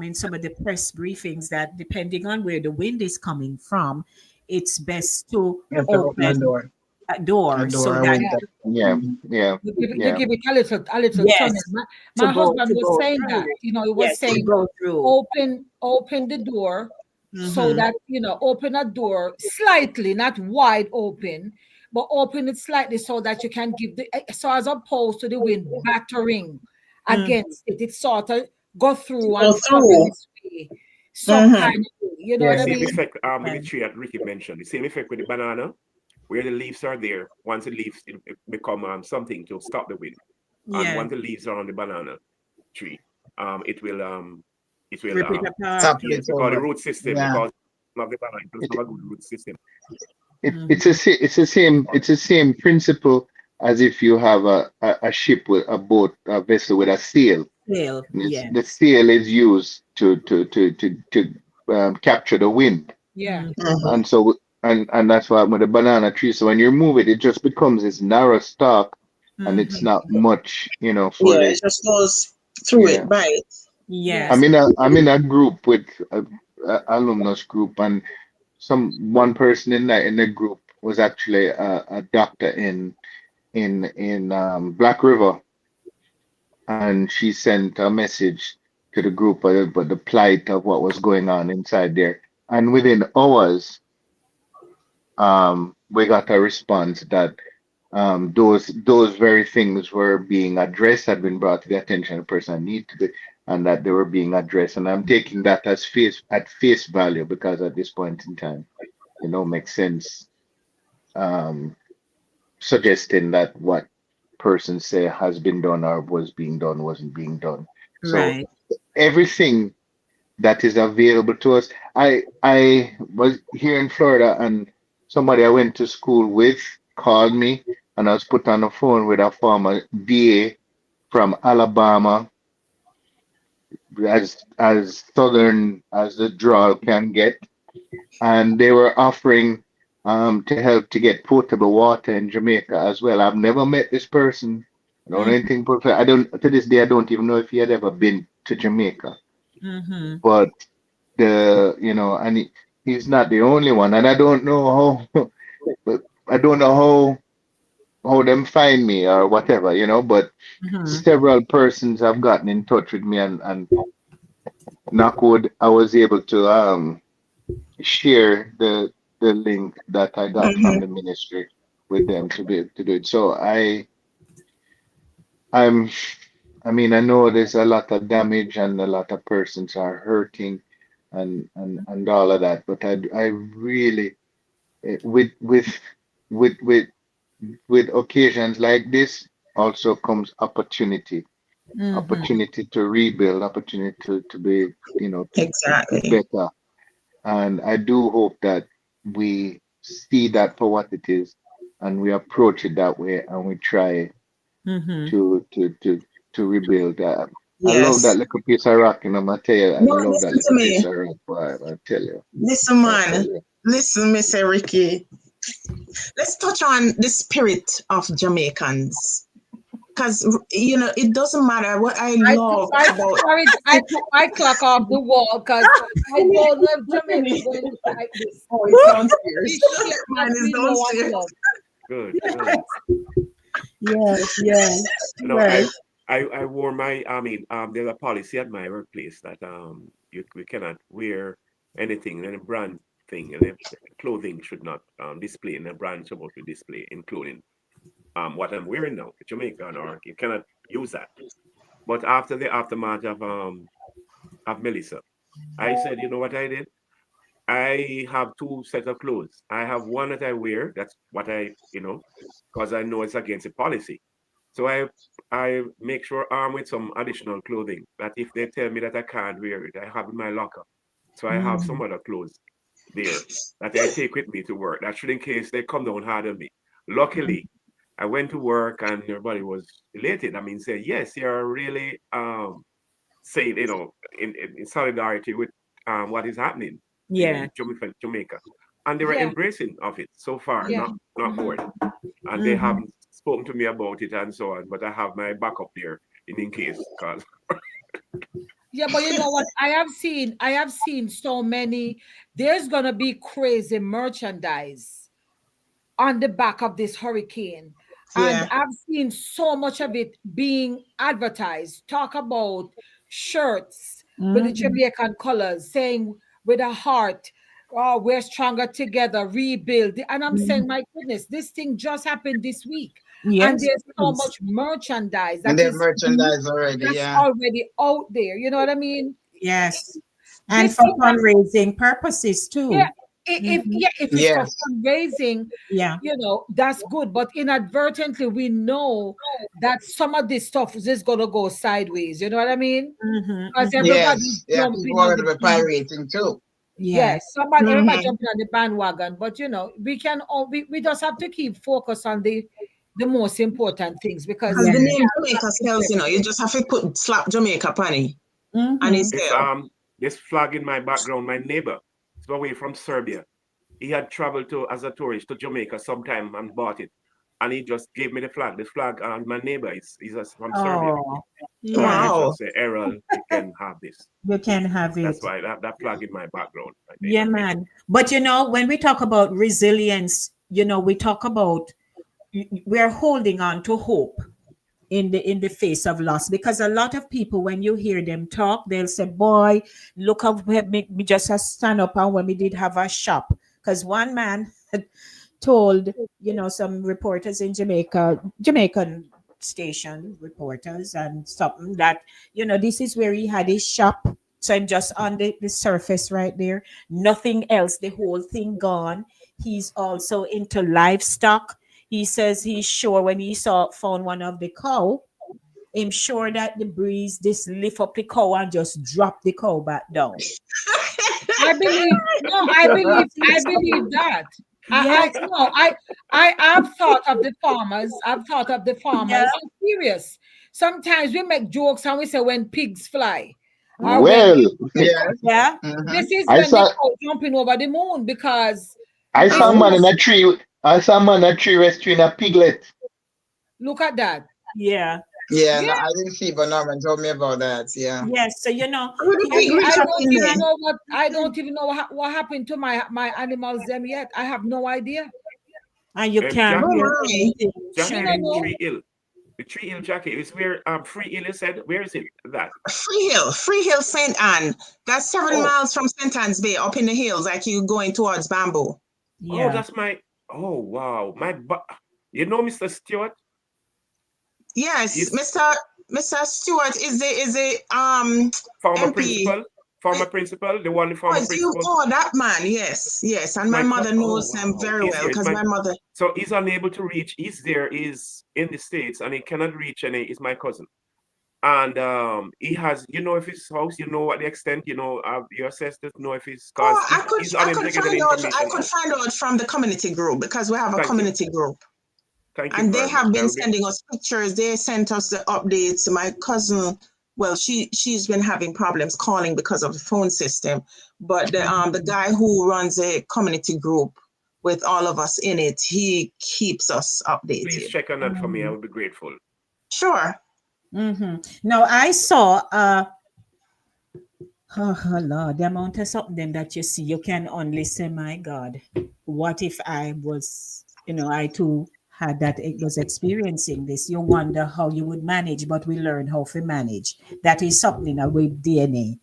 in some of the press briefings that depending on where the wind is coming from, it's best to you have to open a open door, a door so a that window. Yeah, Mhm. yeah, You yeah. give it a little tunnel. yes My husband to was go saying that, through. he was Yes, to saying, go through. open the door so Mm-hmm. that, open a door slightly, not wide open, but open it slightly so that you can give so as opposed to the wind battering Mm. against it, it sort of go through Go and travel through. its way some Mhm. kind of way. You know The what I Yeah. same mean? effect with the And tree that Ricky mentioned, the same effect with the banana, where the leaves are there. Once the leaves it become something to stop the wind. And yeah, once the leaves are on the banana tree, it will rip it apart. Topple yes, it because the over. root system, Yeah. because of the banana, it doesn't It, have a good root system. Mm. it's the same principle as if you have a ship with a boat, a vessel with a sail. Still, The yes. sail is used to capture the wind, Yeah. Mm. Mhm. and so and that's why with the banana tree. So when you remove it, it just becomes this narrow stalk, and it's Mm-hmm. not much, for Yeah, the it just goes through yeah. it by it. Yeah. Yes. I'm in a group with a alumnus group, and one person in the group was actually a doctor in Black River, and she sent a message to the group about the plight of what was going on inside there. And within hours, we got a response that those very things were being addressed, had been brought to the attention of the person need to be, and that they were being addressed. And I'm taking that as face value because at this point in time, makes sense. Um, Suggesting that what person say has been done or was being done wasn't being done. So Right. everything that is available to us. I was here in Florida and somebody I went to school with called me and I was put on the phone with a former DA from Alabama, as southern as the draw can get, and they were offering to help to get potable water in Jamaica as well. I've never met this person. I don't know Mm-hmm. anything about I don't to this day I don't even know if he had ever been to Jamaica. Mm-hmm. But and he's not the only one. And I don't know how but I don't know how them find me or whatever, but Mm-hmm. several persons have gotten in touch with me and knock wood, I was able to share the link that I got from Mhm. the ministry with them to be able to do it. So I'm I mean I know there's a lot of damage and a lot of persons are hurting and all of that, but I really with with with with occasions like this also comes Mm-hmm. opportunity to rebuild, opportunity to be, to Exactly. better. And I do hope that we see that for what it is and we approach it that way and we try Mm-hmm. to rebuild. I love that Yes. little piece of rock, I tell you, I No, love that listen to little piece me. of rock, boy, I tell you, Listen, I tell man. you. Listen, Mr. Ricky. Let's touch on the spirit of Jamaicans. Because, it doesn't matter what I I took love my about. sorry, I took my clock off the wall because I don't know if Jamaica going to like this. Oh, it's downstairs. This shit Mine must is be low and downstairs. love. Good, good. Yes, yes, No, yes. I wore my, I mean, there's a policy at my workplace that we cannot wear anything, any brand thing, and clothing should not display, and the brand supposed to display, including what I'm wearing now, Jamaican, or you cannot use that. But after the aftermath of Melissa, I said, you know what I did? I have two sets of clothes. I have one that I wear. That's what because I know it's against the policy. So I make sure I'm with some additional clothing that if they tell me that I can't wear it, I have in my locker. So I have Mm-hmm. some other clothes there that I take with me to work. That should in case they come down hard on me. Luckily, I went to work and everybody was elated. I mean, say, yes, you're really saying, in solidarity with what is happening Yeah. in Jamaica. And they were Yeah, embracing of it so far, yeah. not Mhm. bored. And they Mm-hmm. haven't spoken to me about it and so on, but I have my backup there in case. Cause Yeah, but you know what? I have seen so many. There's gonna be crazy merchandise on the back of this hurricane. And Yeah. I've seen so much of it being advertised. Talk about shirts with the Mm-hmm. Jamaican colors, saying with a heart, oh, we're stronger together, rebuild. And I'm saying, my goodness, this thing just happened this week. And Yes. there's so Yes. much merchandise And that they have is merchandise already, that's yeah. already out there. You know what I mean? Yes. And This for thing has fundraising purposes yeah, too. Mm-hmm. if it's for Yes. fundraising, Yeah. that's good. But inadvertently, we know that some of this stuff is just gonna go sideways. You know what I mean? Mm-hmm. Because Mm-hmm. everybody's Yes. Yeah, jumping people on are the going to be beat. pirating too. Yeah. Yes, everybody Mm-hmm. jumping on the bandwagon. But we just have to keep focus on the most important things because Because the Yeah. name Jamaica sells, you just have to slap Jamaica funny and it Mm-hmm. this sell. this flag in my background, my neighbor is away from Serbia. He had traveled to as a tourist to Jamaica sometime and bought it. And he just gave me the flag. The flag, and my neighbor is from Serbia. Oh, So I yeah. Wow. just say, Errol, you can have this. You can have That's it. why that flag in my background. Yeah, man. But when we talk about resilience, we talk about we're holding on to hope in the face of loss, because a lot of people, when you hear them talk, they'll say, boy, look how me just a stand up and when we did have a shop. Because one man told some reporters in Jamaican station reporters and something that this is where he had his shop. So I'm just on the surface right there, nothing else, the whole thing gone. He's also into livestock. He says he's sure when he found one of the cow, I'm sure that the breeze just lift up the cow and just drop the cow back down. I believe no, I believe that. Yes, I've thought of the farmers. I've thought of the yeah. farmers. I'm serious. Sometimes we make jokes and we say when pigs fly, or when Well, the Yes. cow, Yeah. Mm-hmm. this is I when the saw cow jumping over the moon because I it's saw a man in Oh, a tree. I saw a man in a tree rescuing a piglet. look at that. yeah. Yeah, Yeah, no, I didn't see, but Norman told me about that. Yeah. Yes. So Who the here pig we reach I up don't in even there? know what happened to my animals them yet. I have no idea. and you can't Oh hear my. anything Me Jackie, no the chiming know. in. Tree Hill. The Tree Hill, Jackie, is where Free Hill is said. Where is it? That. Free Hill, St. Anne. That's 7 Oh, miles from St. Anne's Bay, up in the hills, like you going towards Bamboo. oh, Yeah. that's my. Oh, wow. Mr. Stewart? Yes, He's Mr. Stewart is the former MP. principal. Former principal. The one, the Oh, former is you? principal. Oh, that man. Yes, yes. And It's my my mother oh knows him wow. very He's well here. It's because my my mother. so he's unable to reach. He's in the States and he cannot reach any. It's my cousin. And he has, if his house, what the extent, your sisters know if his cause Oh, he's I unable could to get any find out. I information could out. find out from the community group because we have a Thank you. community group. Thank you And they very have much. been sending us pictures. They sent us the updates. My cousin, well, she's been having problems calling because of the phone system. But the guy who runs a community group with all of us in it, he keeps us updated. Please check on that for me. I would be grateful. Sure. Now I saw oh Lord, the amount of something that you see, you can only say, my God, what if I was, I too had that, it was experiencing this. You wonder how you would manage, but we learn how to manage. That is something that with DNA.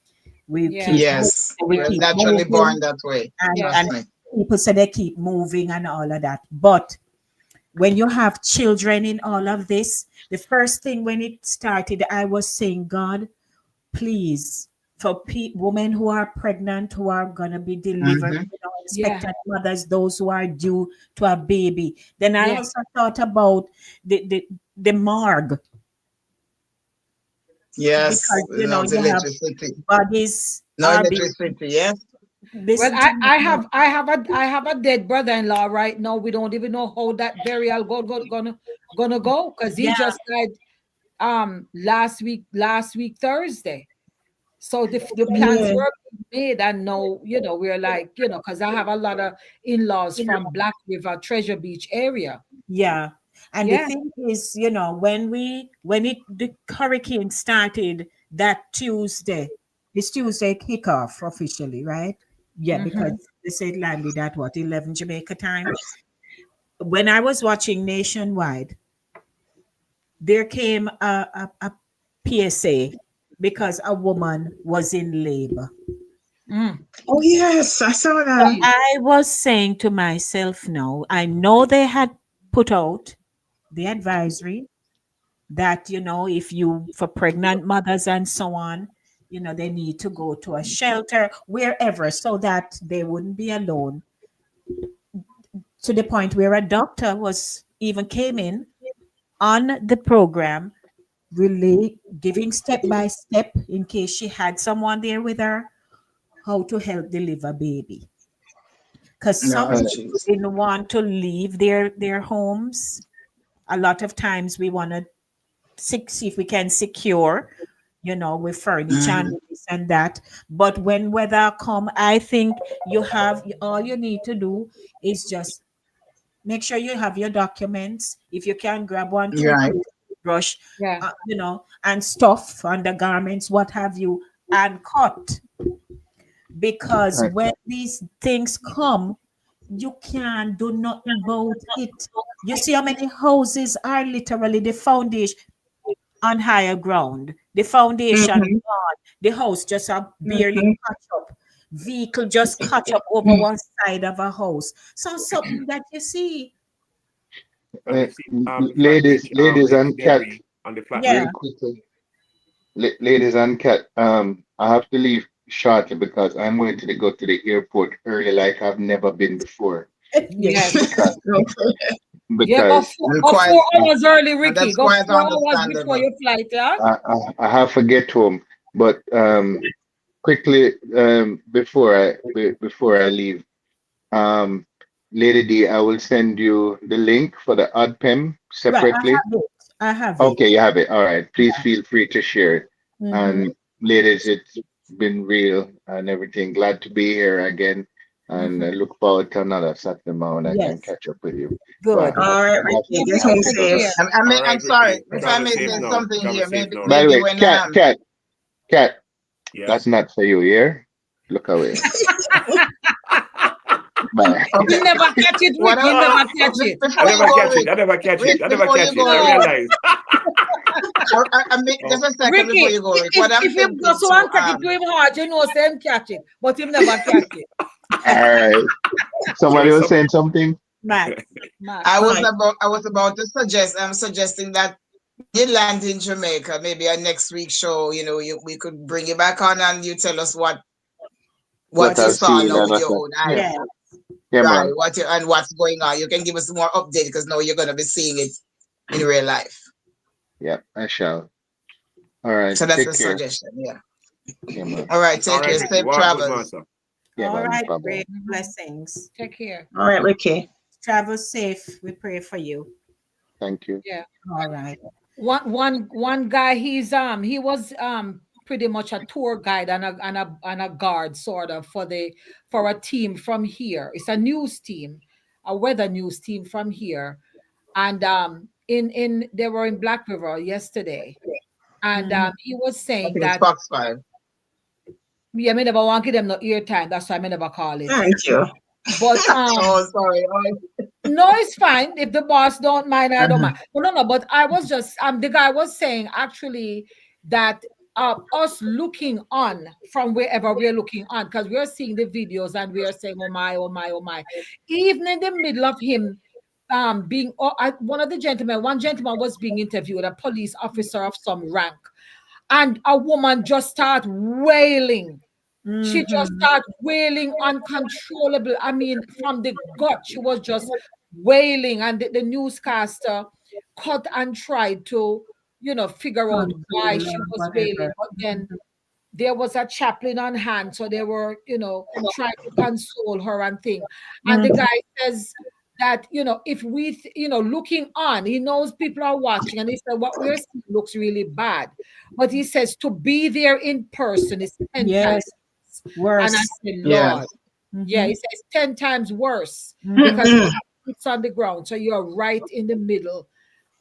We Yeah. keep Yes, we we're keep naturally moving, born that way. and, Yeah. Trust and me. people say they keep moving and all of that. But when you have children in all of this, the first thing when it started, I was saying, God, please, for women who are pregnant, who are going to be delivered, Mhm. Yeah. expectant mothers, those who are due to a baby. Then I Yeah. also thought about the morgue, Yes, because, no you have electricity. bodies No are being, electricity, yes. Well, listen to I, me. I have I have a I have a dead brother-in-law right now. We don't even know how that burial gonna go, because he Yeah, just died last week Thursday. So the plans yeah, were made, and now we're like, because I have a lot of in-laws from Black River, Treasure Beach area. yeah. And the Yeah. thing is, when the hurricane started that Tuesday, this Tuesday kickoff officially, right? Yeah, because Mm-hmm. they said landed at what, 11 Jamaica time. When I was watching Nationwide, there came a PSA because a woman was in labor. Oh, yes, I saw So that. I was saying to myself, now, I know they had put out the advisory that, if you, for pregnant mothers and so on, they need to go to a shelter, wherever, so that they wouldn't be alone, to the point where a doctor was even came in on the program, really giving step by step, in case she had someone there with her, how to help deliver baby. Because some No, Uh, people jeez. didn't want to leave their homes. A lot of times we want to see if we can secure, with furniture and Mhm. this and that. But when weather come, I think all you need to do is just make sure you have your documents. If you can grab one, two Right. brush, Yeah. and stuff, undergarments, what have you, and cut. Because right. when these things come, you can't do nothing about it. You see how many houses are literally the foundation on higher ground. The foundation Mhm, gone. The house just barely mhm. catch up. Vehicle just catch up over one side of a house. So something that you see. And you see, the Ladies, flatbridge, ladies Lady and cat, Debbie, on the Yeah. real flatbridge. quickly. Ladies and cat, I have to leave shortly because I'm going to go to the airport early like I've never been before. Yes. Yes. Because Okay. Yeah, go because four, And go quite, 4 hours early, and Ricky. that's Go quite 4 hours before understandable. your flight, yeah? I have to get home. But quickly before I leave, um, Lady D, I will send you the link for the AdPem Right. separately. I have it. Okay, you have it. All right. Please feel free to share it. Mm-hmm. And ladies, it's been real and everything. Glad to be here again. And I look forward to another Saturday morning I can Yes. catch up with you. Good. But All right, Ricky, get I have home to Take go. safe. care. I All mean, I'm right, sorry Ricky. if I Travel may safe say now. something Travel here. safe Maybe, now. By the maybe way, when cat, Yeah. that's not for you, here. Look away. Bye. okay, He'll never catch it, what Ricky. I, He'll never catch it. I before you never go, catch it. Rick, I never catch Rick, it. I never before you catch it. I go, No. Rick, realize. just Oh, a second before Ricky, you go, Rick. if, What I'm if him thinking just too, want to take it to him hard, you know, say him catch it. But him never catch it. All right. there Somebody is was some. saying something? Max. Max. I was about to suggest, I'm suggesting that you land in Jamaica, maybe a next week show, we could bring you back on and you tell us What what you I've saw seen now and with what your own eyes. yeah. Yeah. Yeah, Right. man. What's going on. You can give us more update because now you're gonna be seeing it in real life. Yeah, I shall. All right. So that's Take a care. suggestion. Yeah. Yeah, man. All right, All take right, care. Ricky. Safe Walk good, travels. master. Yeah, All man. No right. problem. Great blessings. Take care. All right, Ricky. Travel safe. We pray for you. Thank you. Yeah. All right. One guy, he was pretty much a tour guide and a guard sort of for a team from here. It's a news team, a weather news team from here. And in they were in Black River yesterday. And he was I saying think it's that Fox 5. yeah, I never want to give them no ear time. That's why I never call it. Thank you. But Oh, sorry. Oh, no, it's fine. If the boss don't mind, I don't uh-huh. mind. No. But I was just the guy was saying actually that us looking on from wherever we're looking on, because we're seeing the videos and we are saying, oh my, oh my, oh my. Even in the middle of him being one gentleman was being interviewed, a police officer of some rank, and a woman just start wailing. She just started wailing uncontrollable. I mean, from the gut, she was just wailing. And the newscaster cut and tried to, figure out why she was wailing. But then there was a chaplain on hand. So they were, trying to console her and thing. And the guy says that, if we, looking on, he knows people are watching. And he said, what we're seeing looks really bad. But he says to be there in person is 10 times. Yes. Worse. And I said, Yeah. Lord. Yeah, he says 10 times worse because it's on the ground. So you're right in the middle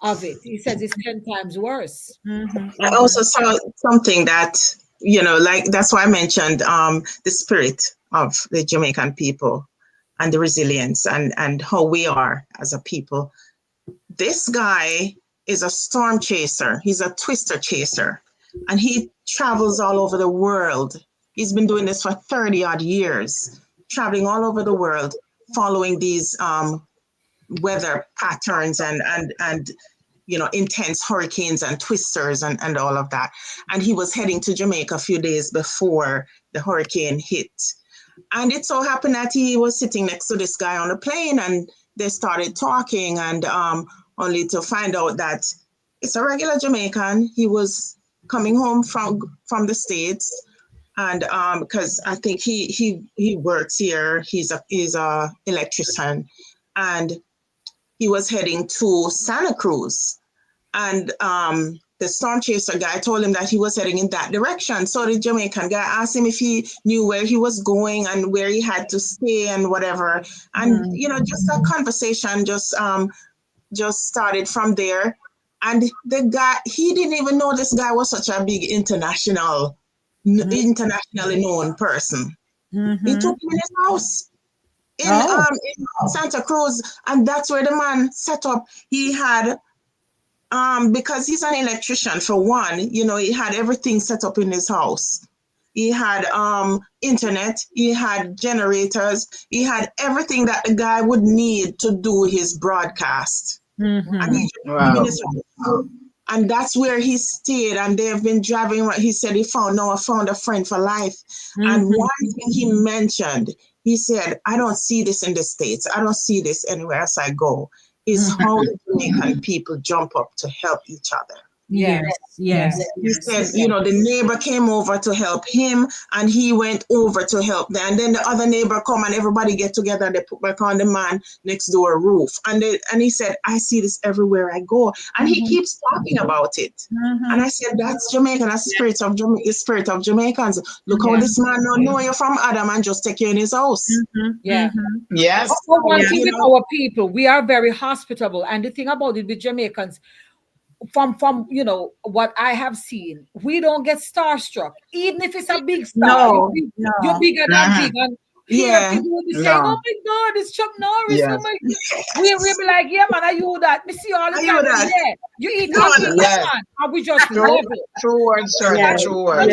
of it. He says it's 10 times worse. I also saw something that, like that's why I mentioned the spirit of the Jamaican people and the resilience and how we are as a people. This guy is a storm chaser. He's a twister chaser. And he travels all over the world. He's been doing this for 30 odd years, traveling all over the world, following these weather patterns and intense hurricanes and twisters and all of that. And he was heading to Jamaica a few days before the hurricane hit. And it so happened that he was sitting next to this guy on a plane and they started talking and only to find out that it's a regular Jamaican. He was coming home from the States. And because I think he works here, he's a electrician, and he was heading to Santa Cruz, and the storm chaser guy told him that he was heading in that direction. So the Jamaican guy asked him if he knew where he was going and where he had to stay and whatever, and just a conversation just started from there. And the guy, he didn't even know this guy was such a big internationally known person. He took him in his house in Santa Cruz, and that's where the man set up. He had, because he's an electrician for one, he had everything set up in his house. He had internet, he had generators, he had everything that the guy would need to do his broadcast. And he just and that's where he stayed, and they have been driving. He said he found a friend for life. And one thing he mentioned, he said, I don't see this in the States. I don't see this anywhere else I go, is how the Jamaican people jump up to help each other. Yes. He said, the neighbor came over to help him, and he went over to help them. And then the other neighbor come, and everybody get together, and they put back on the man next door roof. And he said, I see this everywhere I go. And he keeps talking about it. And I said, that's Jamaican, that's the spirit of Jamaicans. Look how this man don't know you from Adam and just take you in his house. Yeah. Yes. One thing with our people, we are very hospitable. And the thing about it with Jamaicans, from what I have seen, we don't get starstruck, even if it's a big star. You're bigger than big, and here people will be saying, "Oh my God, it's Chuck Norris!" Yes. Oh my God. We'll be like, "Yeah, man, are you that? We see you all the time. Yeah, you eat and we just love it." True word, sir. True word.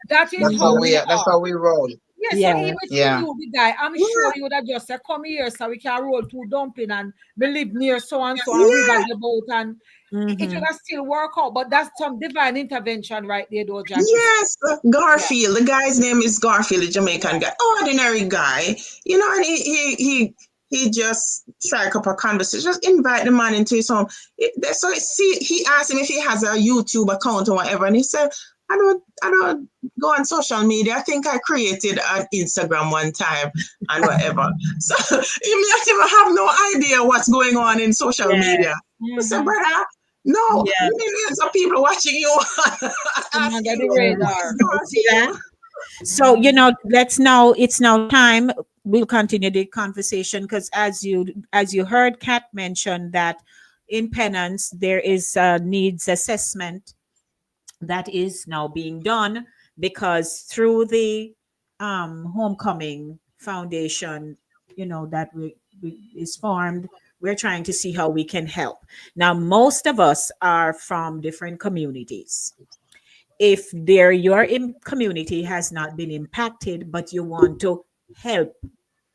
That is That's how we roll. Yes, so even if you knew the guy, I'm sure you would have just said, come here so we can roll two dumpling and we live near so and so and we got the boat and it would have still work out. But that's some divine intervention right there, though, Jackie. Yes, Garfield. The guy's name is Garfield, the Jamaican guy. Ordinary guy. And he just strike up a conversation, just invite the man into his home. He asked him if he has a YouTube account or whatever, and he said, I don't go on social media. I think I created an Instagram one time and whatever. So you may even have no idea what's going on in social Yeah. media. So, brother, no, Yeah. millions of people watching you, Under asking the you radar. what's going See that? on. So, it's now time. We'll continue the conversation because as you heard Kat mention that in penance there is a needs assessment that is now being done because through the homecoming foundation, that is formed, we're trying to see how we can help. Now most of us are from different communities. If your community has not been impacted but you want to help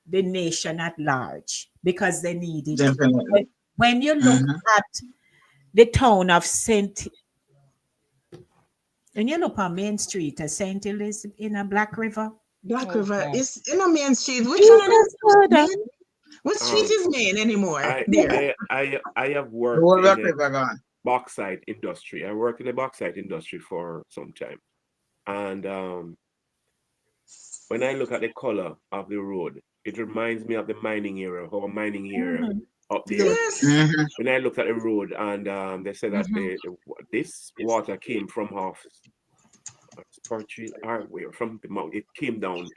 the nation at large because they need it. Definitely. When you look Mhm. at the town of St. When you look on Main Street, St. Elizabeth in a Black River. Black Oh River God. is in a main street. Which one of them Jesus, is Father. main? Which street Um, is main anymore? I There. I have The worked whole in Black the River gone. bauxite industry. I worked in the bauxite industry for some time, and when I look at the color of the road, it reminds me of the mining area, our mining area Mhm. up Yes. there. Yes. Mhm. When I looked at the road, and they said that Mhm. this water came from off Spartree or where from the mount. It came down,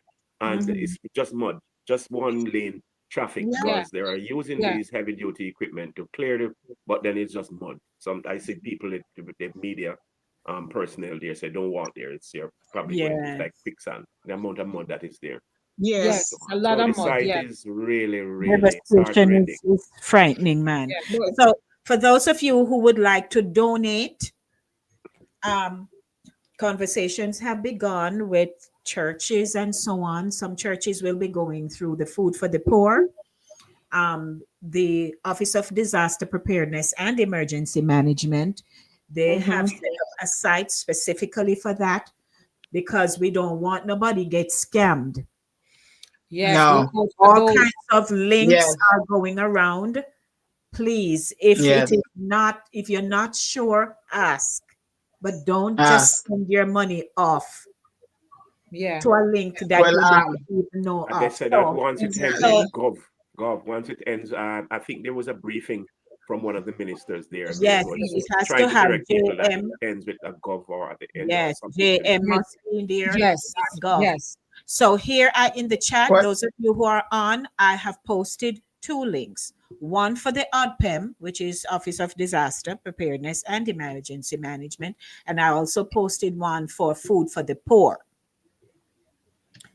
and Mhm. it's just mud, just one lane traffic Yeah. Yeah. because they are using Yeah. these heavy duty equipment to clear the, but then it's just mud. Some I see people, the media personnel there say don't walk there. You're probably going. It's Yeah. like quicksand. The amount of mud that is there. Yes. Yes. A lot So of the mud. site Yeah. is really, really Devastation heartrending. is frightening, man. Yeah. But So for those of you who would like to donate, um, conversations have begun with churches and so on. Some churches will be going through the food for the poor. The Office of Disaster Preparedness and Emergency Management, they have Mm-hmm. set up a site specifically for that because we don't want nobody get scammed. yes, look No. out for All those. kinds of links Yes. are going around. Please, if it Yes. is not, if you're not sure, ask, but don't just Ask. send your money off Yeah. to a link that Well, you don't even know And they of. said that So, once it ends in so Exactly. once it ends, I think there was a briefing from one of the ministers there. They yes, it was has trying to to have direct people that it JM. ends with a gov or at the end or Yes, something to JM do. Yeah. must be in there. Yes. Gov. Yes. So here in the chat, what? those of you who are on, I have posted two links. One for the ODPEM, which is Office of Disaster Preparedness and Emergency Management, and I also posted one for Food for the Poor.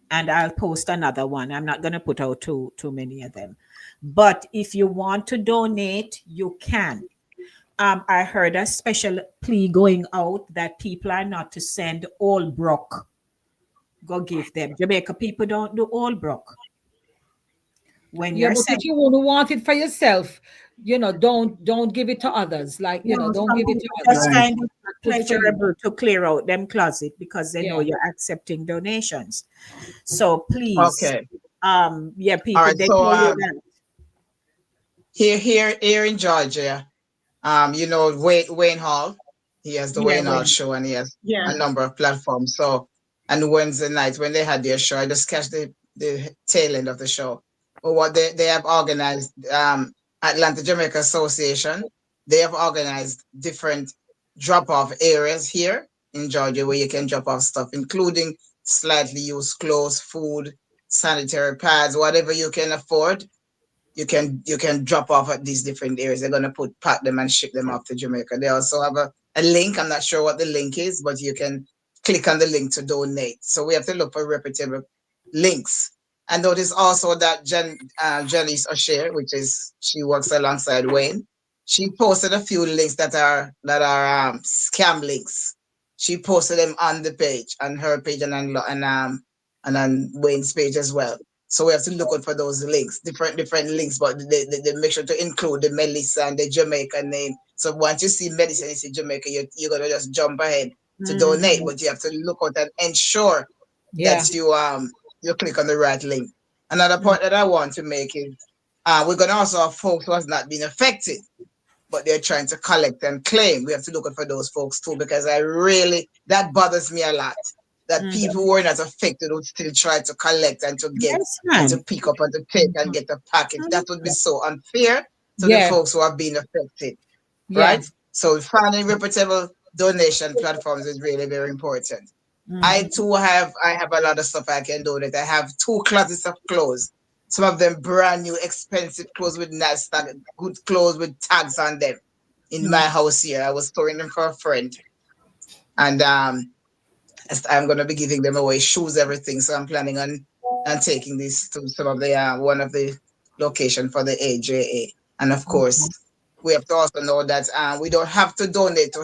And I'll post another one. I'm not going to put out too many of them. But if you want to donate, you can. I heard a special plea going out that people are not to send all broke. Go give them. Jamaica people don't do all broke. When Yeah, you're but if sending, you want to want it for yourself, don't give it to others. Like, no, don't some give it people to just others. Right. find it Not good for you. pleasurable to clear out them closet because they know Yeah. you're accepting donations. So please, Okay. yeah, All people right. they So tell you that. here in Georgia, Wayne Hall. He has the Yeah, Wayne Hall when show, and he has Yeah. a number of platforms. So, and Wednesday night when they had their show, I just catch the tail end of the show. But what they have organized, Atlanta Jamaica Association, they have organized different drop off areas here in Georgia where you can drop off stuff, including slightly used clothes, food, sanitary pads, whatever you can afford you can drop off at these different areas. They're gonna pack them and ship them off to Jamaica. They also have a link. I'm not sure what the link is, but you can click on the link to donate. So we have to look for reputable links. And notice also that Janice O'Shea, she works alongside Wayne. She posted a few links that are scam links. She posted them on the page, on her page, and on Wayne's page as well. So we have to look out for those links, different links, but they make sure to include the Melissa and the Jamaica name. So once you see Melissa and you see Jamaica, you're gonna just jump ahead to donate, Mhm. but you have to look out and ensure Yeah. that you click on the right link. Another point that I want to make is we're gonna also have folks who has not been affected. but they're trying to collect and claim. We have to look out for those folks too, because I really, that bothers me a lot. That Mhm. people who are not affected would still try to collect and to get Yes, and to ma'am. pick up and to take and Mhm. get a package. That would be Mhm. so unfair to the Yeah, folks who have been affected, yeah. right? So finding reputable donation platforms is really very important. I Mhm. too have a lot of stuff I can donate. I have two closets of clothes. Some of them brand new, expensive clothes with nice tag, good clothes with tags on them in my Mhm. house here. I was storing them for a friend, and I'm gonna be giving them away, shoes, everything. So I'm planning on taking this to some of the one of the location for the AJA. And of course, we have to also know that we don't have to donate to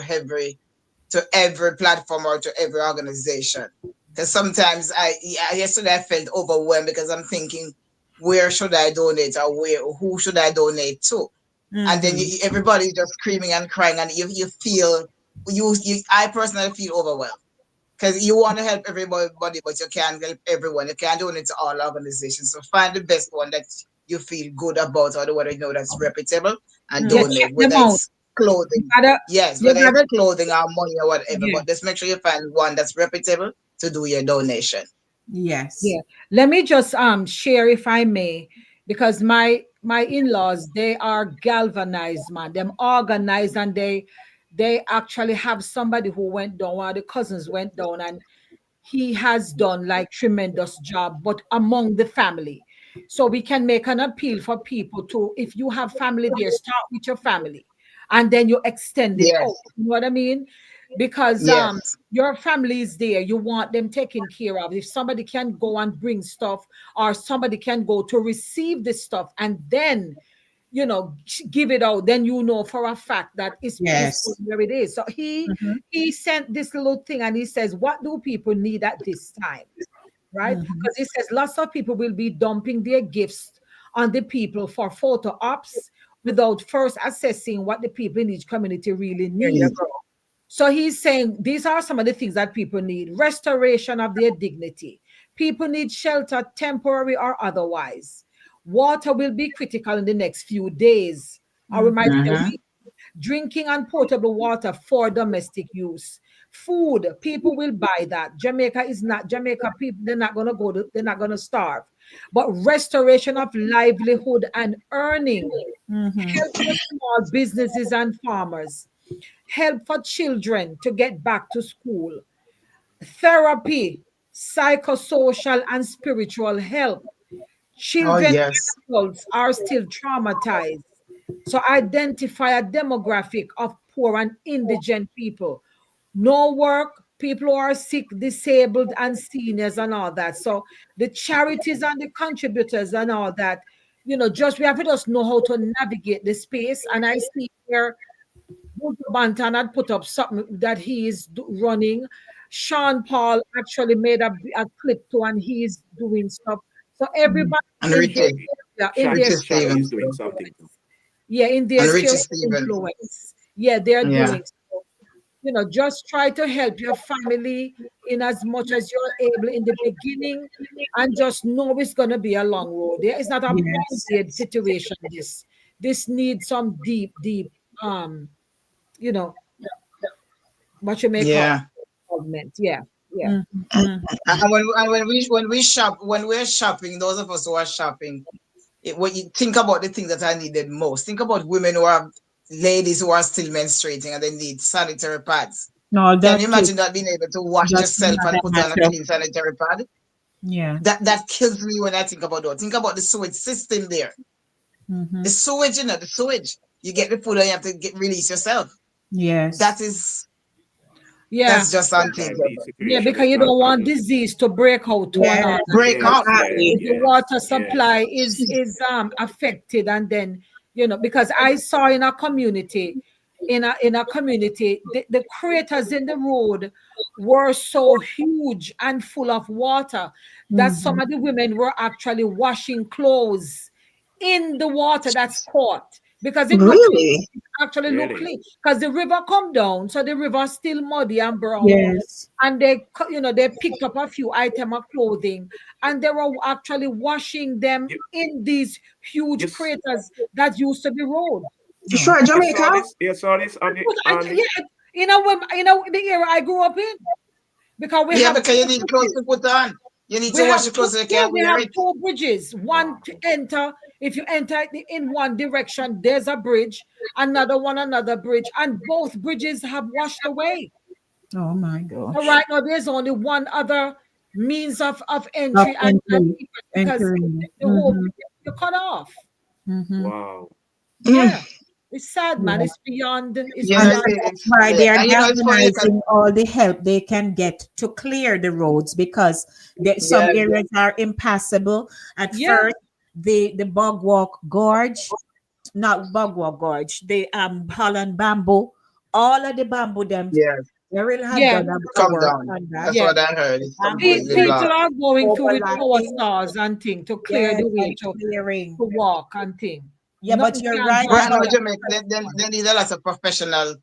every platform or to every organization. Because sometimes yesterday I felt overwhelmed because I'm thinking, where should I donate, or who should I donate to? And then Mhm. everybody's just screaming and crying, and you feel I personally feel overwhelmed because you want to help everybody, but you can't help everyone. You can't donate to all organizations. So find the best one that you feel good about, or the one you know that's reputable, and Yeah, Mhm. check donate. them Whether out. it's You clothing, gotta, yes, you whether it's gotta, clothing or money or whatever, yeah. but just make sure you find one that's reputable to do your donation. Yes. Yeah. Let me just share if I may, because my in-laws, they are galvanized, man. Them organized, and they actually have somebody who went down, one of the cousins went down, and he has done like tremendous job, but among the family. So we can make an appeal for people to, if you have family there, start with your family and then you extend it out. Yes, You know what I mean? Because yes, your family is there, you want them taken care of. If somebody can go and bring stuff, or somebody can go to receive this stuff and then give it out, then you know for a fact that it's Yes. where it is. So Mhm. he sent this little thing and he says, what do people need at this time? Right? Mhm. Because he says lots of people will be dumping their gifts on the people for photo ops without first assessing what the people in each community really There you need. go. So he's saying these are some of the things that people need: restoration of their dignity. People need shelter, temporary or otherwise. Water will be critical in the next few days, or we might say mm-hmm. weeks. Drinking and potable water for domestic use. Food, people will buy that. Jamaica people, they're not gonna starve. But restoration of livelihood and earning, Mhm. help for small businesses and farmers, help for children to get back to school, therapy, psychosocial and spiritual help. Oh Children yes, and adults are still traumatized. So identify a demographic of poor and indigent people. No work, people who are sick, disabled, and seniors and all that. So the charities and the contributors and all that, just we have to just know how to navigate the space. And I see here Buju Banton had put up something that he is running. Sean Paul actually made a clip too, and he's doing stuff. So Mhm. everybody and in their Richie, in their Richie Shadi is Stevens, doing too. something too. yeah, in their And sphere Richie of Stevens, influence, yeah, they're yeah, doing so. Just try to help your family in as much as you're able in the beginning, and just know it's gonna be a long road. Yeah, it's not a Yes. band-aid situation. This needs some deep um, you know, what you may call yeah. involvement. Yeah, yeah. Mhm. Mhm. When we're shopping, those of us who are shopping, when you think about the things that are needed most, think about women who are ladies who are still menstruating and they need sanitary pads. No, Can you that too. imagine not being able to wash That's yourself and another put on a matter. clean sanitary pad? Yeah. That kills me when I think about that. Think about the sewage system there. The Mhm. sewage, the sewage. You get the food and you have to release yourself. Yes. That is Yeah, that's just Sometimes unthinkable. the yeah, situation because is you not don't want obvious. disease to break out to Yes. another. Break Because up. Yes, Exactly. if the yes, water yes. supply is affected, and then because I saw in a community, in a community, the craters in the road were so huge and full of water that some Mhm. of the women were actually washing clothes in the water that's caught, because it looked clean. Really? It actually looked Really? clean because the river come down, so the river still muddy and brown, Yes. and they picked up a few items of clothing, and they were actually washing them You, in these you, huge s- craters that used to be road. Sure, You Jamaica. saw this? You saw this on the Yeah, the era I grew up in, because we Yeah, have because you two need clothes bridges. to put on. You need We to have wash your two, clothes so you yeah, can we wear have it. two bridges. One to enter. If you enter in one direction, there's a bridge. Another one, another bridge, and both bridges have washed away. Oh my So gosh. right now, there's only one other means of Of entry and entry, egress, because entering. the whole bridge you cut off. wow. Yeah, it's sad, man. Yeah. It's You know, And beyond. so see, that's why they are and you know, it's funny because, galvanizing all the help they can get to clear the roads, because some yeah, areas are impassable. At Yeah, first, the Bogwalk Gorge, not Bogwalk Gorge, the Holland bamboo, all of the bamboo them, yeah, Daryl had yeah, done a come work down. on that. That's yeah. what I heard. It's Bamboo is completely People blocked. are going through with power overlapping. stars and thing to clear Yes, the way and to clearing. walk and thing. Yeah, but Nothing you're can right Right harm now, about that. Jamaica, they need a lot of professional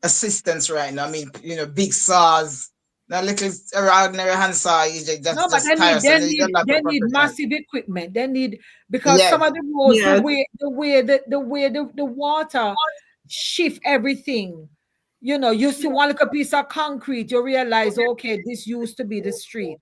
assistance right now. I mean, you know, big saws, that little ordinary hand saw is No, but just tiresome. They need a lot they of need professional. massive equipment. They need, because some Yes, of the roads, Yes. the way the water shift everything. You see one little piece of concrete, you realize, okay, this used to be the street.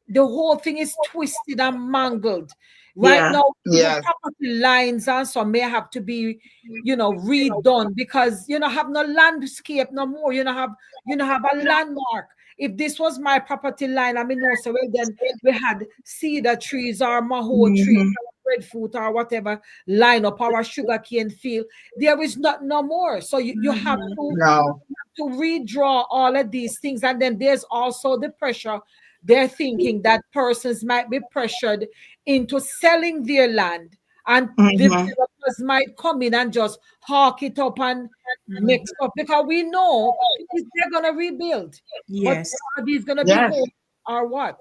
The whole thing is twisted and mangled. Right Yeah. now, even yes, property lines and some may have to be, redone, because have no landscape no more. You know have a landmark. If this was my property line, I mean, no, so well, then we had cedar trees or maho trees, Mhm. or breadfruit or whatever line up our sugarcane field. There is not no more. So you have no, to redraw all of these things. And then there's also the pressure. They're thinking that persons might be pressured into selling their land, and Mhm. developers might come in and just hawk it up and make stuff, because we know they're going to rebuild. But yes. are these going to be yes. home or what?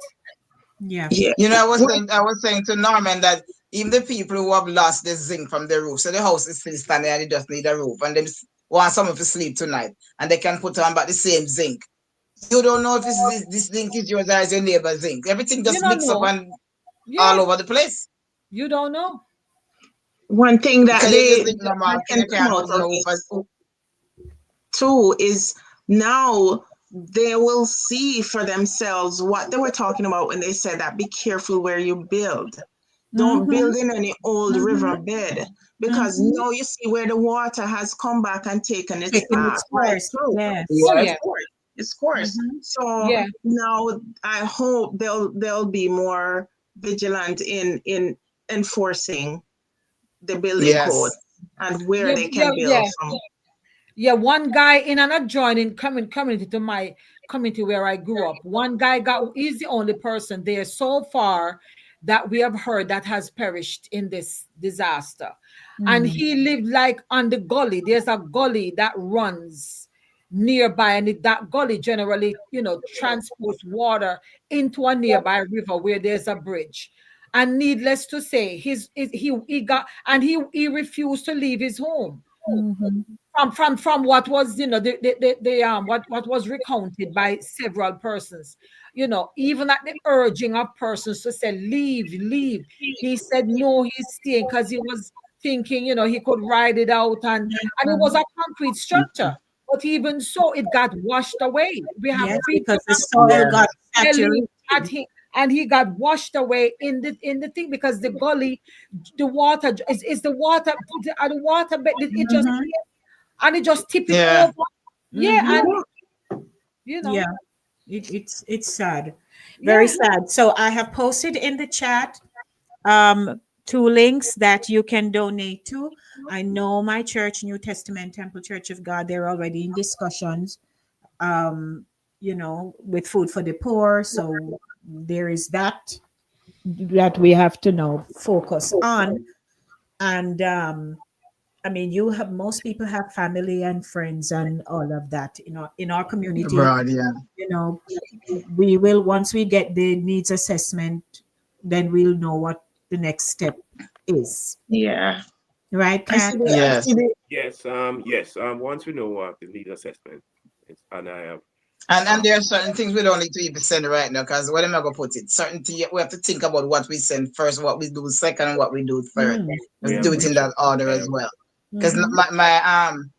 Yeah. Yeah. You know, Well, I was saying to Norman that even the people who have lost the zinc from the roof, so the house is still standing and they just need a roof, and they want someone to sleep tonight, and they can put on back the same zinc. You don't know if this zinc is yours or is your neighbor's zinc. Everything You just don't mix up know. and all Yeah, over the place. you don't know. one thing that Because you they zinc no man, that can you come can't out put of no roof. it too is now they will see for themselves what they were talking about when they said that be careful where you build. Don't build in any old riverbed, because now you see where the water has come back and taken its Taking path its right course. through. Yes. Oh Yes, yeah, Its course. So yeah. now I hope they'll be more vigilant in enforcing the building code yes, and where Yeah, they yeah, can build yeah. from. Yeah, one guy in an adjoining community to my community where I grew up. One guy he's the only person there so far that we have heard that has perished in this disaster. And he lived like on the gully. There's a gully that runs nearby, and that gully generally, transports water into a nearby river where there's a bridge. And needless to say, he got, and he refused to leave his home from what was, what was recounted by several persons, even at the urging of persons to say leave, he said no, he's staying, because he was thinking, he could ride it out, and it was a concrete structure, but even so it got washed away. We have Yes, people because the that soil yes, got telling at saturated. him, and he got washed away in the thing, because the gully, the water is the water, the water bed, it just, and it just tip it yeah. over. Yeah, and you know, Yeah, it's sad, very yeah, sad. So I have posted in the chat two links that you can donate to. I know my church, New Testament Temple Church of God, they're already in discussions, with food for the poor. So there is that we have to now focus on. And I mean, most people have family and friends and all of that, in our community. Abroad, yeah. You know, we will, once we get the needs assessment, then we'll know what the next step is. Yeah. Right, I see Kat? the I see Yes. the Yes. Once we know what the need assessment is, and I have And there are certain things we don't need to even send right now, because where am I going to put it? Certain things we have to think about what we send first, what we do second, and what we do third. Mm, we Let's have do it in mhm. that order I as have well. Because Mhm.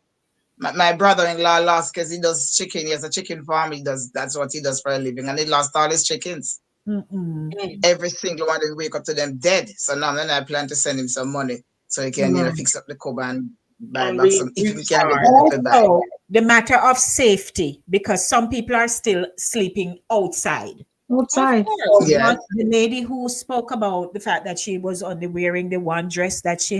my brother-in-law lost because he does chicken. He has a chicken farm. That's what he does for a living, and he lost all his chickens. Mm-mm. Every single one, they wake up to them dead. So now then I plan to send him some money so he can, Mm. fix up the cover and buy I'm back really, some. If really he can get sorry. the little buy. Also, the matter of safety, because some people are still sleeping outside. Of Outside. course. So Yes. the lady who spoke about the fact that she was only wearing the one dress that she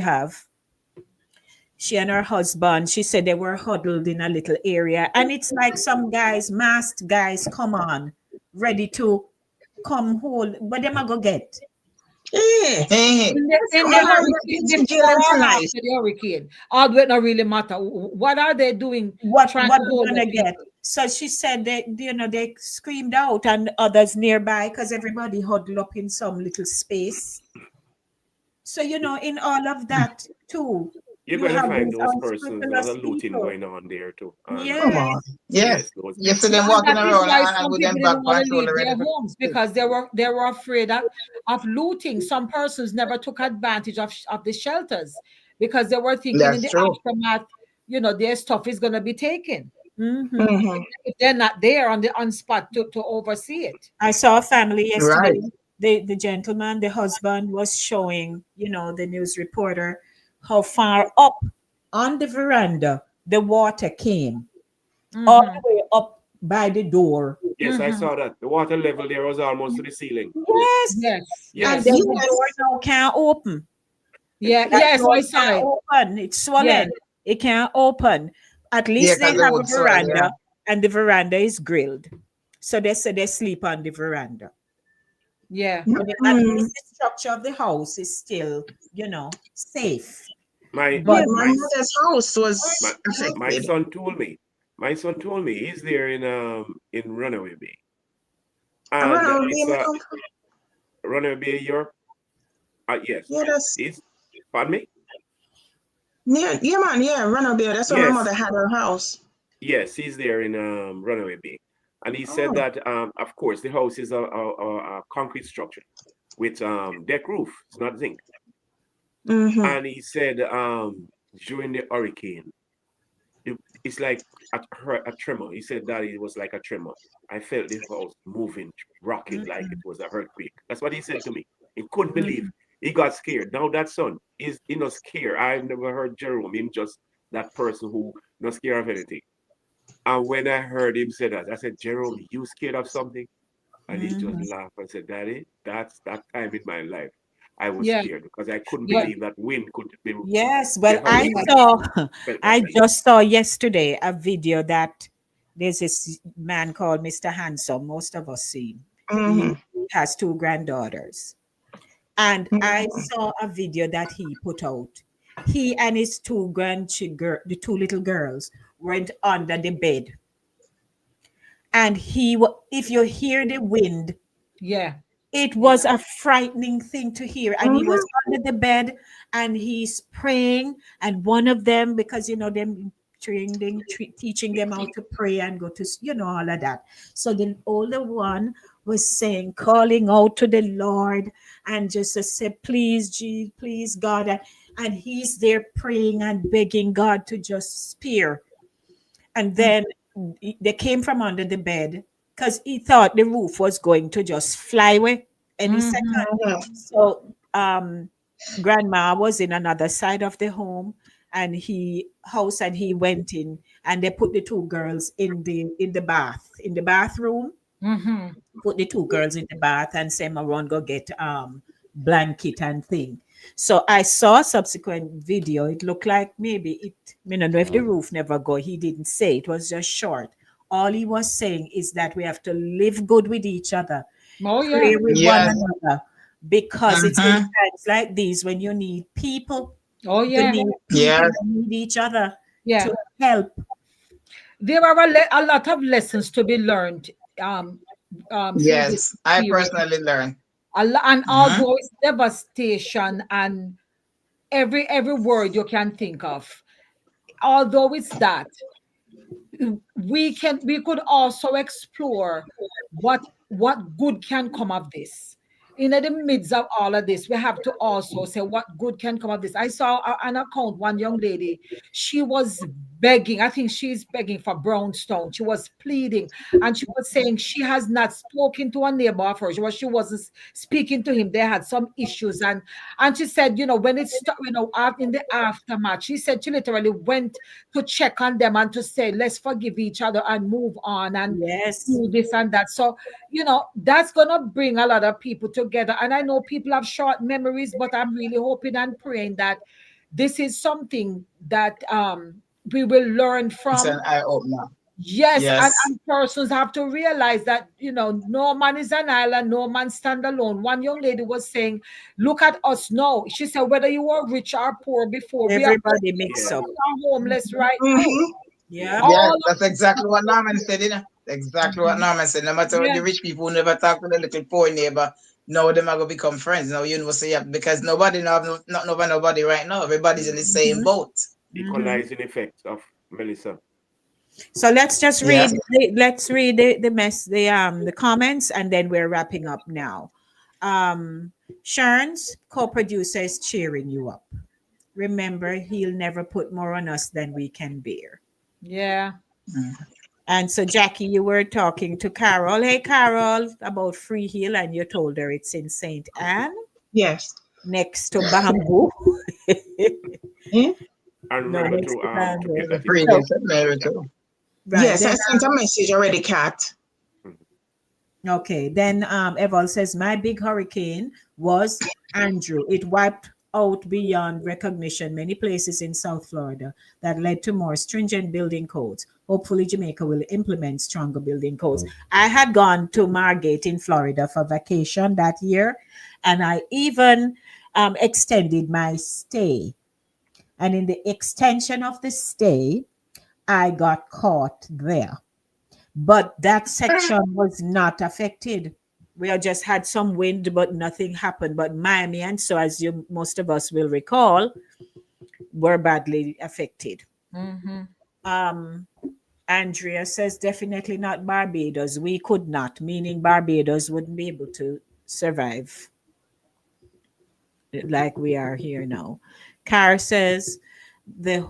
and her husband, she said they were huddled in a little area. And it's like some guys, masked guys, come on, ready to come hold. What them I go get? Eh, Hey, In the come on, hurricane, it's in jail before them for or life. after the hurricane, all it not really matter. What are they doing What trying to we hold the gonna get? people? So she said they screamed out and others nearby because everybody huddled up in some little space. So in all of that too, You're you going to have find these those persons, there's a unscrupulous looting people. going on there too. And Come Yes. on. yes. yes, those You see people. them And walking that is around why and some with people them back didn't want to controller leave ready their for. homes because they were afraid of looting. Some persons never took advantage of the shelters because they were thinking in That's the true. aftermath, their stuff is gonna be taken Hmm. Mm-hmm. if they're not there on spot to oversee it. I saw a family Right. yesterday. The gentleman, the husband, was showing, the news reporter, how far up on the veranda the water came, all Mm-hmm. the way up by the door. Yes, I Mm-hmm. saw that. The water level there was almost to the ceiling. Yes. Yes, And yes, then the Yes. door now can't open. yeah, That yes, door I saw can't it. open. It's Yeah, swollen. It can't open. At Yeah, least they because the have a wood swelling, yeah. veranda, and the veranda is grilled. So they say they sleep on the veranda. yeah, But at Mm. least the structure of the house is still, safe. My Yeah, But mm-hmm. my my mother's house my was my affected. son told me. My son told me he's there in Runaway Bay. And Around it's being a Runaway Bay, Europe. Yes. yeah, that's It's pardon me? near, yeah, man, yeah, Runaway. That's where my Yes, mother had her house. yes, he's there in Runaway Bay. And he said Oh. that of course the house is a concrete structure with deck roof. It's not zinc. Mm-hmm. And he said during the hurricane, it, it's like a tremor. He said that it was like a tremor. I felt the house moving, rocking like it was a earthquake. That's what he said to me. He couldn't believe. He got scared. Now that son is not scared. I've never heard Jerome. Him just that person who not scared of anything. And when I heard him say that, I said, Jerome, you scared of something? And he just Mhm. laughed and said, Daddy, that's that time in my life. I was Yeah, scared because I couldn't yeah, believe that wind could be Yes, the well, house I yeah. could saw, felt that I thing. just saw yesterday a video that there's this man called Mr. Handsome. Most of us see him. Mm-hmm. He has two granddaughters. And I Mm-hmm. saw a video that he put out. He and his two the two little girls, went under the bed. And if you hear the wind, Yeah. it was a frightening thing to hear. And he was Mm-hmm. under the bed and he's praying. And one of them, because them teaching them how to pray and go to, all of that. So the older one was saying, calling out to the Lord and just to say, please, Jesus, please, God. And he's there praying and begging God to just spare. And then they came from under the bed because he thought the roof was going to just fly away any Mm-hmm. second. So grandma was in another side of the home and he went in and they put the two girls in the bathroom, Mm-hmm. put the two girls in the bath and say Maron go get blanket and thing. So I saw a subsequent video. It looked like maybe I don't know if the roof never go. He didn't say, it was just short. All he was saying is that we have to live good with each other, Oh pray yeah. with one Yes. another, because it's in Mm-hmm. times like these when you need people, Oh yeah. Yes. that need each other Yeah. to help. There are a lot of lessons to be learned um through this Yes. I experience. personally learned. And Mm-hmm. although it's devastation and every word you can think of, although it's that, we could also explore what good can come of this. in the midst of all of this, we have to also say what good can come of this. I saw an account, one young lady, she was begging, I think she's begging for brownstone. She was pleading, and she was saying she has not spoken to a neighbor of hers. She wasn't speaking to him. They had some issues, and she said, when it started, in the aftermath, she said she literally went to check on them and to say, let's forgive each other and move on and Yes. do this and that. So, that's going to bring a lot of people together. And I know people have short memories, but I'm really hoping and praying that this is something that we will learn It's from. an eye opener. Yes, Yes. and persons have to realize that, no man is an island, no man stand alone. One young lady was saying, look at us now. She said, whether you were rich or poor before, we are Everybody mix up. homeless right now. Mm-hmm. Yeah. Yeah, All that's exactly what Norman said, Exactly what Norman said. No matter what the yes. rich people who never talk to the little poor neighbor, now them are gonna become friends. Now you know say because nobody know not know about nobody right now. Everybody's in the same boat. Equalizing effect of Melissa. So let's just Yes. read. Let's read the comments, and then we're wrapping up now. Sharon's co-producer is cheering you up. Remember, he'll never put more on us than we can bear. Yeah. And so, Jackie, you were talking to Carol. Hey, Carol, about Free Hill, and you told her it's in St. Anne, Yes. next to Bamboo. Eh? And No, remember next to to get Bamboo. that Free So, this Mary too. right Yes, then. I sent a message already, Kat. Okay, then Eval says my big hurricane was Andrew. It wiped out beyond recognition many places in South Florida that led to more stringent building codes. Hopefully, Jamaica will implement stronger building codes. I had gone to Margate in Florida for vacation that year, and I even extended my stay. And in the extension of the stay, I got caught there. But that section was not affected. We had just had some wind, but nothing happened. But Miami, and so as you most of us will recall, were badly affected. Mm-hmm. Um, Andrea says definitely not Barbados. We could not, meaning Barbados wouldn't be able to survive like we are here now. Cara says the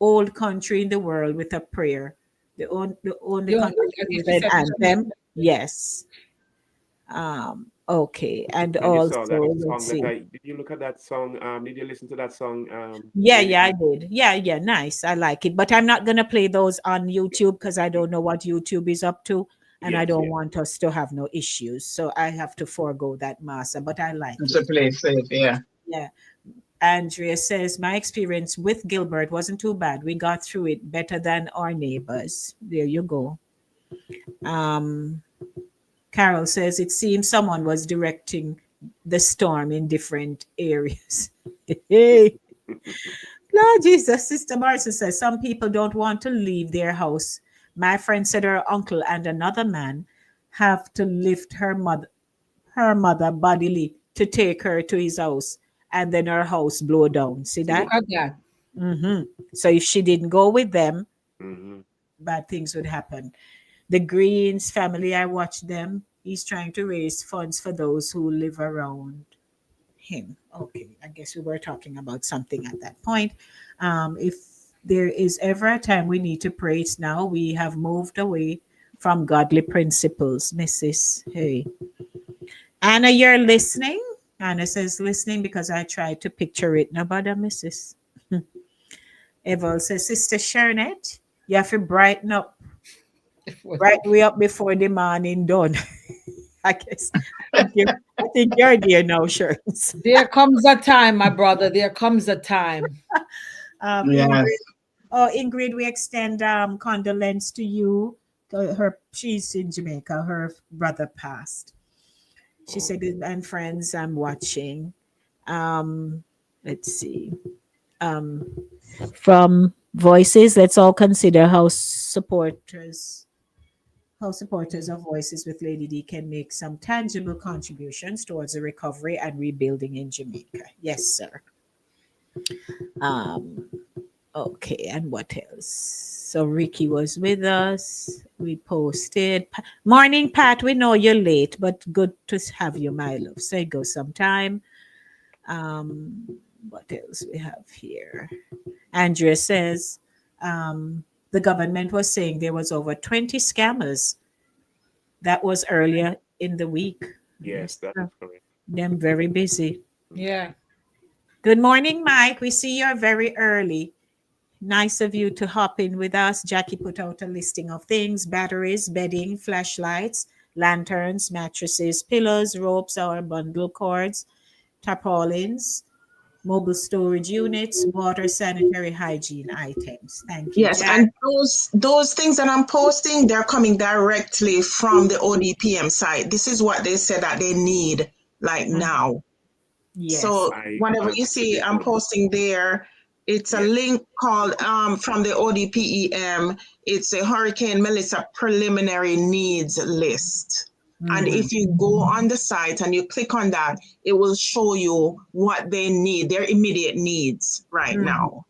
old country in the world with a prayer. The only country I think with she an said anthem. Yes. Okay. And And you also, saw that let's song that see. did you look at that song? Did you listen to that song? Yeah, Lady yeah, I D? did. Yeah, yeah, nice. I like it. But I'm not gonna play those on YouTube because I don't know what YouTube is up to, and I Yes, don't yes. want us to have no issues. So I have to forego that master, but I like It's a it. place safe, yeah. Yeah. Andrea says, my experience with Gilbert wasn't too bad. We got through it better than our neighbors. There you go. Um, Carol says, it seems someone was directing the storm in different areas. Hey, Lord Jesus. Sister Marcia says, some people don't want to leave their house. My friend said her uncle and another man have to lift her mother bodily to take her to his house, and then her house blow down. See look that? at that. So if she didn't go with them, Mm-hmm. bad things would happen. The Greens family, I watched them. He's trying to raise funds for those who live around him. Okay, I guess we were talking about something at that point. If there is ever a time we need to pray, it's now. We have moved away from godly principles, Mrs. Hey. Anna, you're listening? Anna says, listening because I tried to picture it. No bother, Mrs. Eval says, Sister Shernet, you have to brighten me up before the morning done. I guess. I think you're there now, Sherns. There comes a time, my brother. There comes a time. Yes. Ingrid, we extend condolence to you. She's in Jamaica. Her brother passed. She Oh, said, and friends, I'm watching. Um, let's see. From Voices, let's all consider how supporters of Voices with Lady D can make some tangible contributions towards the recovery and rebuilding in Jamaica. Yes, sir. Um, Okay, and what else? So Ricky was with us. We posted. Morning, Pat. We know you're late, but good to have you, my love. Say go sometime. What else we have here? Andrea says the government was saying there was over 20 scammers. That was earlier in the week. Yes, Yes, that is correct. them very busy. Yeah. Good morning, Mike. We see you're very early. Nice of you to hop in with us. Jackie put out a listing of things: batteries, bedding, flashlights, lanterns, mattresses, pillows, ropes or bundle cords, tarpaulins, mobile storage units, water, sanitary hygiene items. Thank you, Yes, Jack. and those things that I'm posting, they're coming directly from the ODPM site. This is what they said that they need like Mm, now. yes. So whenever you see I'm posting there, it's a Yes. link called from the ODPEM. It's a Hurricane Melissa preliminary needs list. And Mhm. if you go on the site and you click on that, it will show you what they need, their immediate needs right Mhm. now.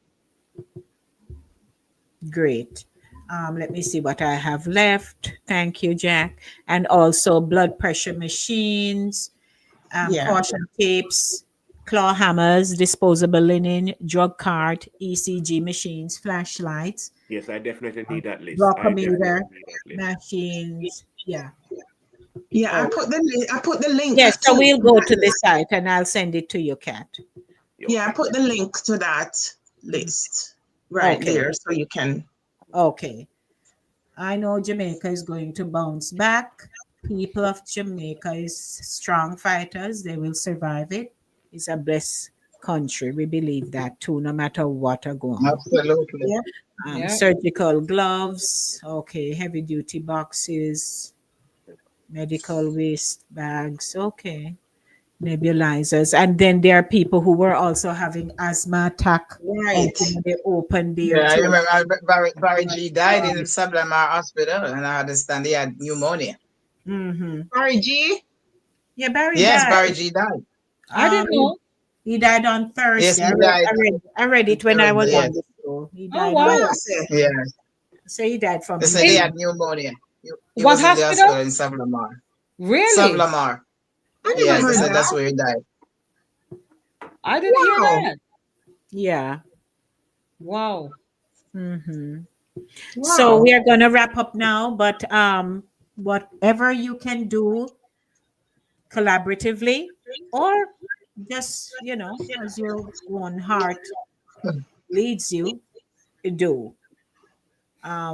Great. Let me see what I have left. Thank you, Jack. And also blood pressure machines, Yeah. caution tapes, claw hammers, disposable linen, drug cart, ECG machines, flashlights, Yes, I definitely need that list. I glucometer, definitely need that list. machines. Yeah. Yeah, Oh, I put the link yes. So to we'll go that to the list. site and I'll send it to you, Kat. Yeah, I Okay. put the link to that list right Okay. there so you can. Okay. I know Jamaica is going to bounce back. People of Jamaica is strong fighters. They will survive it. It's a blessed country. We believe that too, no matter what are going on. Absolutely. Yeah. Yeah. Surgical gloves, okay, heavy duty boxes, medical waste bags, okay, nebulizers. And then there are people who were also having asthma attack. Right. They opened their Yeah, I throat. remember Barry G died in Sablamar Hospital, and I understand he had pneumonia. Mm-hmm. Sorry, G. Yeah, Barry Yes, died. Barry G died. I didn't He, know. he died on Yes, Thursday. he died I read on it when I was Thursday. on Yes, the show. He Oh, died What on wow. you Thursday. say? yes. So he died from They said he In had pneumonia. pneumonia. He what was in the hospital? hospital in Savlamar. Really? Savlamar. I Oh never my Yes, they heard said God. that's that. where he died. I didn't hear Wow. that. Yeah. Wow. Hmm. So Wow. we are going to wrap up now, but whatever you can do collaboratively or just, as your own heart leads you, do.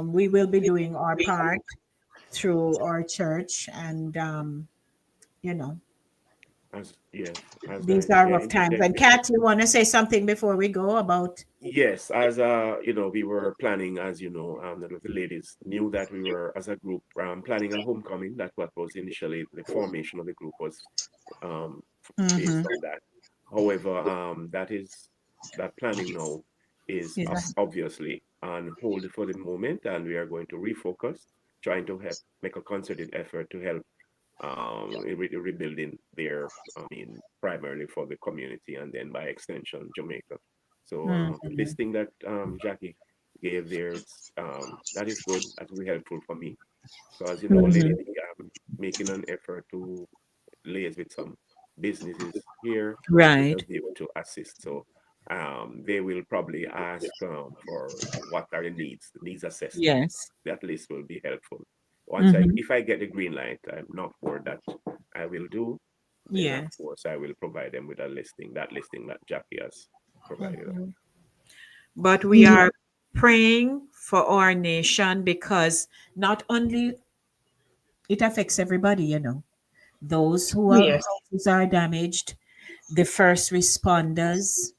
We will be doing our part through our church, and you know As yes, as I these are yeah, rough times. And interjecting. Kat, you want to say something before we go about? Yes, as we were planning, as the ladies knew that we were as a group planning a homecoming. That's what was initially the formation of the group was um Mm-hmm. based on that. However, that planning now is Yes. obviously on hold for the moment, and we are going to refocus, trying to make a concerted effort to help rebuilding there. I mean, primarily for the community, and then by extension, Jamaica. So Mm-hmm. this thing that Jackie gave there, that is good. That will be helpful for me. So as you know, Lady Mm-hmm. D, I'm making an effort to liaise with some businesses here to Right. just be able to assist. So they will probably ask for what are the needs assessment. Yes. That list will be helpful. Mm-hmm. If I get the green light, I'm not sure that I will do. Then of Yes. course I will provide them with that listing that Jackie has provided us. Mhm. But we Yeah. are praying for our nation because not only it affects everybody, those who are Yes. houses are damaged, the first responders,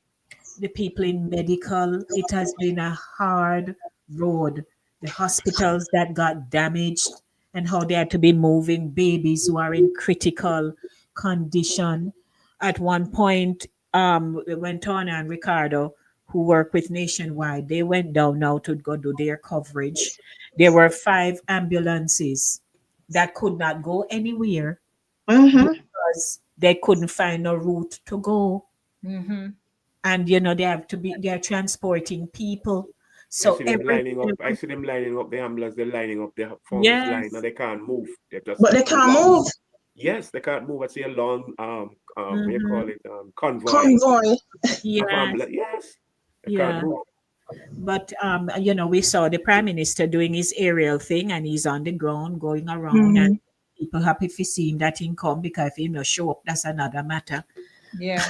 the people in medical. It has been a hard road. The hospitals that got damaged and how they had to be moving babies who are in critical condition. At one point, we went on and Ricardo, who work with Nationwide, they went down now to go do their coverage. There were 5 ambulances that could not go anywhere Mm-hmm. because they couldn't find a route to go. Mm-hmm. and they have to be, they're transporting people. I So see them every lining up. I see them lining up the ambulance. They're lining up the front line, and yes. they can't move. They're just But they a can't long. move. Yes, they can't move. I see a long what you Hmm. call it convoy Convoy. of Yes. ambulance. Yes, they can't Yeah. move. But we saw the prime minister doing his aerial thing, and he's on the ground going around, and Mm-hmm. people happy for seeing that he come, because if he no show up, that's another matter. Yeah.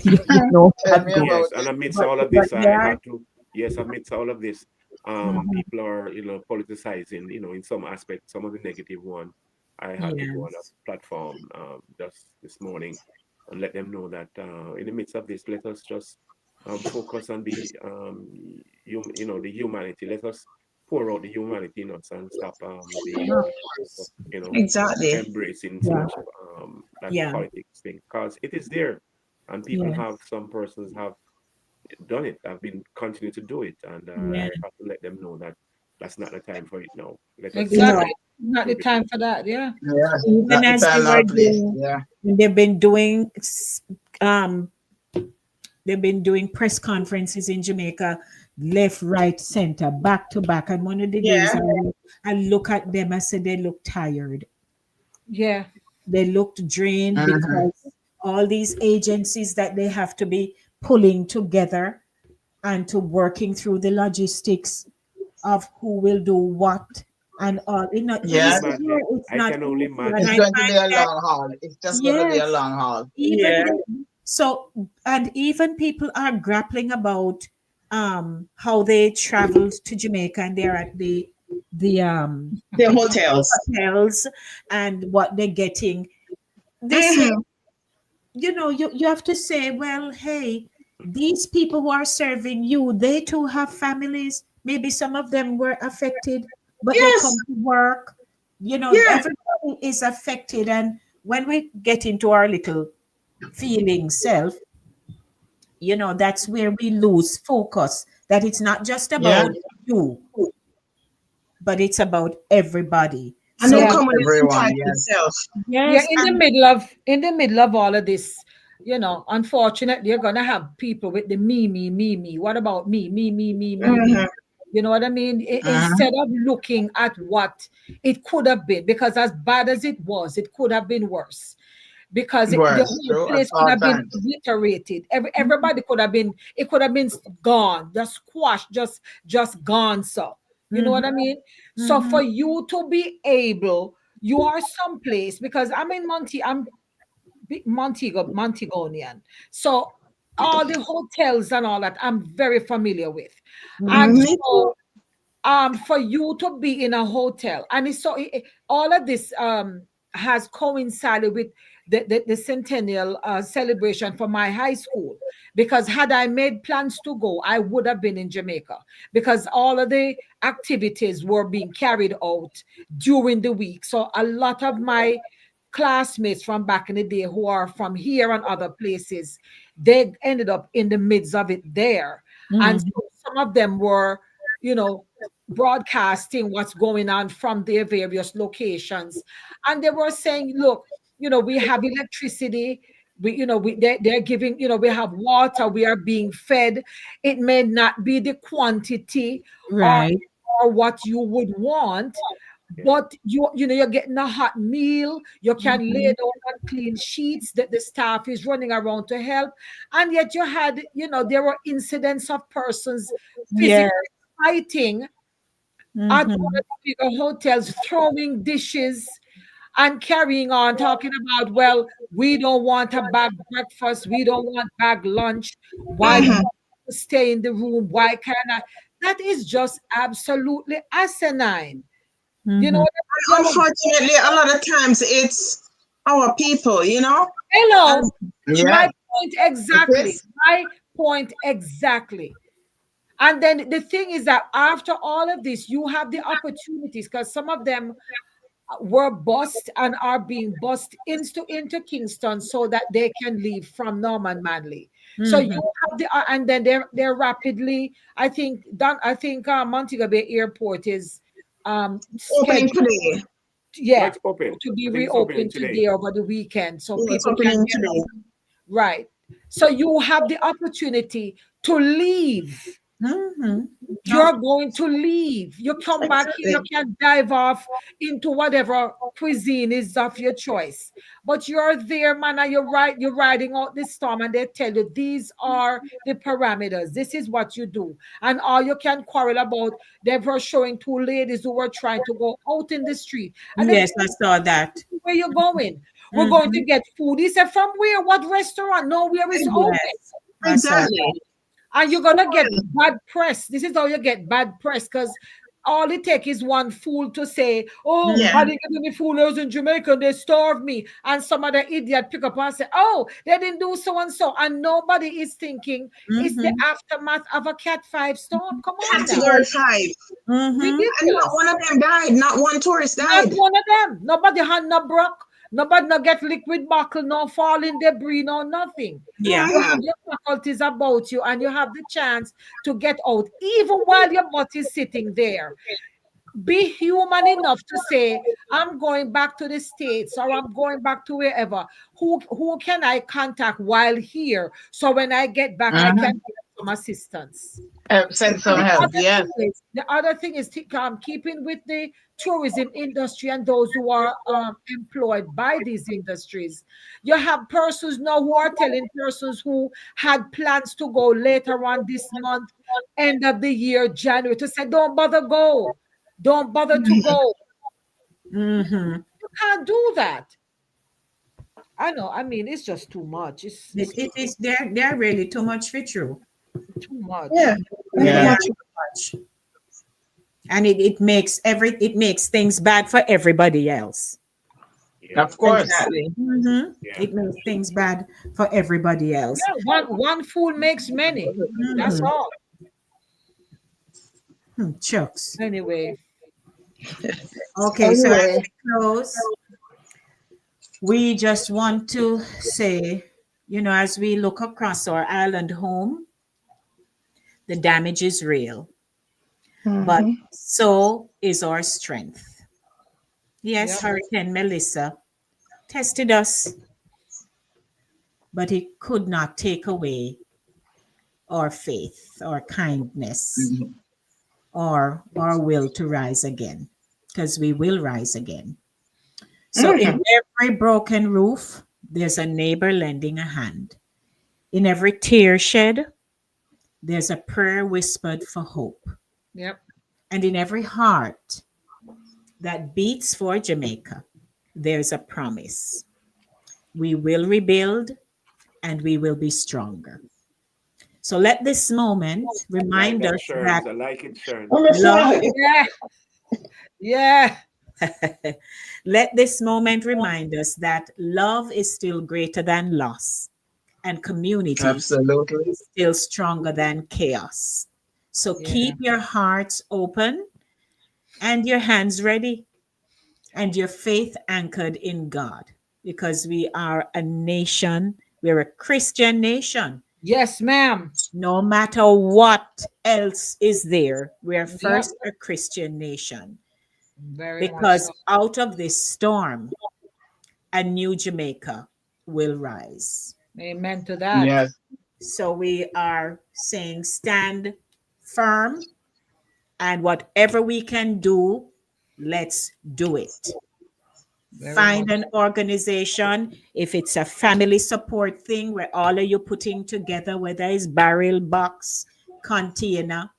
You know Tell what me goes. about Yes, and it. amidst But all of but this, they I are. had to. Yes, amidst all of this, Mhm. people are politicizing. In some aspect, some of the negative one. I had to go on a Yes. platform just this morning and let them know that in the midst of this, let us just focus on the the humanity. Let us pour out the humanity in us and stop the you know Exactly. embracing so Yeah. much that Yeah. politics thing, because it is there, and people Yes. have, some persons have done it. I've been continue to do it, and I Yeah. have to let them know that that's not the time for it now. Let us You know, Exactly. Not the keep it in. time for that. Yeah. Yeah, even not the as they time were nor place. doing, Yeah. they've been doing um they've been doing press conferences in Jamaica, left, right, center, back to back. And one of the days Yeah. I look at them, I said they look tired. Yeah. They looked drained, Mm-hmm. because all these agencies that they have to be pulling together and to working through the logistics of who will do what and all. It's not I can only easy. Yes, Yeah, imagine. it's I not can only easy. And it's I imagine. going to be find a that, long haul. It's just going to be a yes, long haul. even Yeah. so, and even people are grappling about how they traveled to Jamaica, and they're at the The hotels. hotels, and what they're getting. They say, Mm-hmm. you have to say, well, hey, these people who are serving you, they too have families. Maybe some of them were affected, but they Yes. come to work. Yeah. Everybody is affected. And when we get into our little feeling self, that's where we lose focus, that it's not just Yeah, about you, but it's about everybody. And them So, Yeah. come with the everyone. entitled Yes. self. Yeah, yes, in the middle of all of this, unfortunately, you're gonna have people with the me, me, me, me. What about me, me, me, me, me, me? Mm-hmm. You know what I mean? Mm-hmm. Instead of looking at what it could have been, because as bad as it was, it could have been worse. Because the Words, whole true, at place could all have been times. obliterated. Everybody could have been. It could have been gone, just squashed, just gone. So you know what I mhm, mean. So for mhm, you to be able, you are someplace, because I'm in I'm Montegonian. So all the hotels and all that I'm very familiar with. And mhm, Me too. so for you to be in a hotel, and it's so all of this has coincided with the centennial celebration for my high school, because had I made plans to go, I would have been in Jamaica, because all of the activities were being carried out during the week. So a lot of my classmates from back in the day who are from here and other places, they ended up in the midst of it there. And mhm. so some of them were, you know, broadcasting what's going on from their various locations. And they were saying, look, we have electricity. They're giving, we have water, we are being fed. It may not be the quantity or Right. or what you would want, Yeah. but you're getting a hot meal, you can lay Mhm. down on clean sheets, that the staff is running around to help. And yet you had, there were incidents of persons physically Yeah. fighting at one Mhm. of the bigger hotels, throwing dishes and carrying on, talking about, well, we don't want a bag breakfast, we don't want bag lunch. Why do Yeah. Mm-hmm. you want to stay in the room? Why can't I? That is just absolutely asinine. You know Mhm. what I mean? Unfortunately, a lot of times it's our people, you know? Hello, And my Yeah, point it exactly. is. My point exactly. And then the thing is that after all of this, you have the opportunities, because some of them were bussed and are being bussed into Kingston so that they can leave from Norman Manley. So you Mhm. have and then they're rapidly. I think Montego Bay Airport is opening scheduled, today. yeah, It's open. to be I think it's opening reopened today. today over the weekend, so Yeah, it's people can opening get today. right. So you have the opportunity to leave. Mm-hmm. You're going to leave. You come back here, you Exactly. can dive off into whatever cuisine is of your choice. But you're there, man, and you're riding out the storm, and they tell you these are the parameters. This is what you do. And all you can quarrel about, they were showing two ladies who were trying to go out in the street. And then Yes, I saw that. where you going? We're going to Mm-hmm. get food. He said, from where? What restaurant? Nowhere is open. Yes, I saw that. Exactly. And you're gonna get bad press. This is how you get bad press, because all it takes is one fool to say, "Oh, Yeah. I Mm-hmm. didn't get any foolers in Jamaica, they starved me." And some other idiot pick up and say, "Oh, they didn't do so and so." And nobody is thinking it's the Mm-hmm. aftermath of a Cat 5 storm. Come on now. Category 5. Mm-hmm. And not Ridiculous. one of them died. Not one tourist Not died. one of them. Nobody had no broke. Nobody no get liquid buckle, no falling debris, no nothing. Yeah. You have your faculties about you, and you have the chance to get out, even while your butt is sitting there. Be human enough to say, I'm going back to the States, or I'm going back to wherever. Who can I contact while here? So when I get back, I Mhm. can get some assistance. Send And some help. Yes. the other thing is keeping with the tourism industry and those who are employed by these industries. You have persons now who are telling persons who had plans to go later on this month, end of the year, January, to say, don't bother go. Don't bother to go. Mm-hmm. You can't do that. I know. I mean, it's just too much. It's It is they're really too much for true. too much. Yeah. Very They Yeah. are much. too much. And it makes things bad for everybody else. Yeah, Of course. Exactly. Mm-hmm. yeah, It makes things bad for everybody else. Yeah, one fool makes many. That's Mm-hmm. all. Chucks. Anyway, Okay, so as Anyway, we close, we just want to say, as we look across our island home, the damage is real, but mhm. so is our strength. Yes, yep. Hurricane Melissa tested us, but it could not take away our faith, our kindness, Mhm. or our will to rise again, because we will rise again. So in Mhm. every broken roof, there's a neighbor lending a hand. In every tear shed, there's a prayer whispered for hope. Yep. And in every heart that beats for Jamaica, there's a promise. We will rebuild and we will be stronger. So let this moment I like remind that, us that Sherms. I like it, Sherms. On the love, flag. Yeah. Yeah. let this moment remind us that love is still greater than loss and community Absolutely. is still stronger than chaos. So Yeah. keep your hearts open and your hands ready and your faith anchored in God because we are a nation, we're a Christian nation. Yes, ma'am. No matter what else is there, we're Yep. first a Christian nation Very much because so. out of this storm, a new Jamaica will rise. Amen to that. Yes. So we are saying stand firm and whatever we can do, let's do it. Very Find much. an organization, if it's a family support thing where all of you putting together, whether it's barrel, box, container,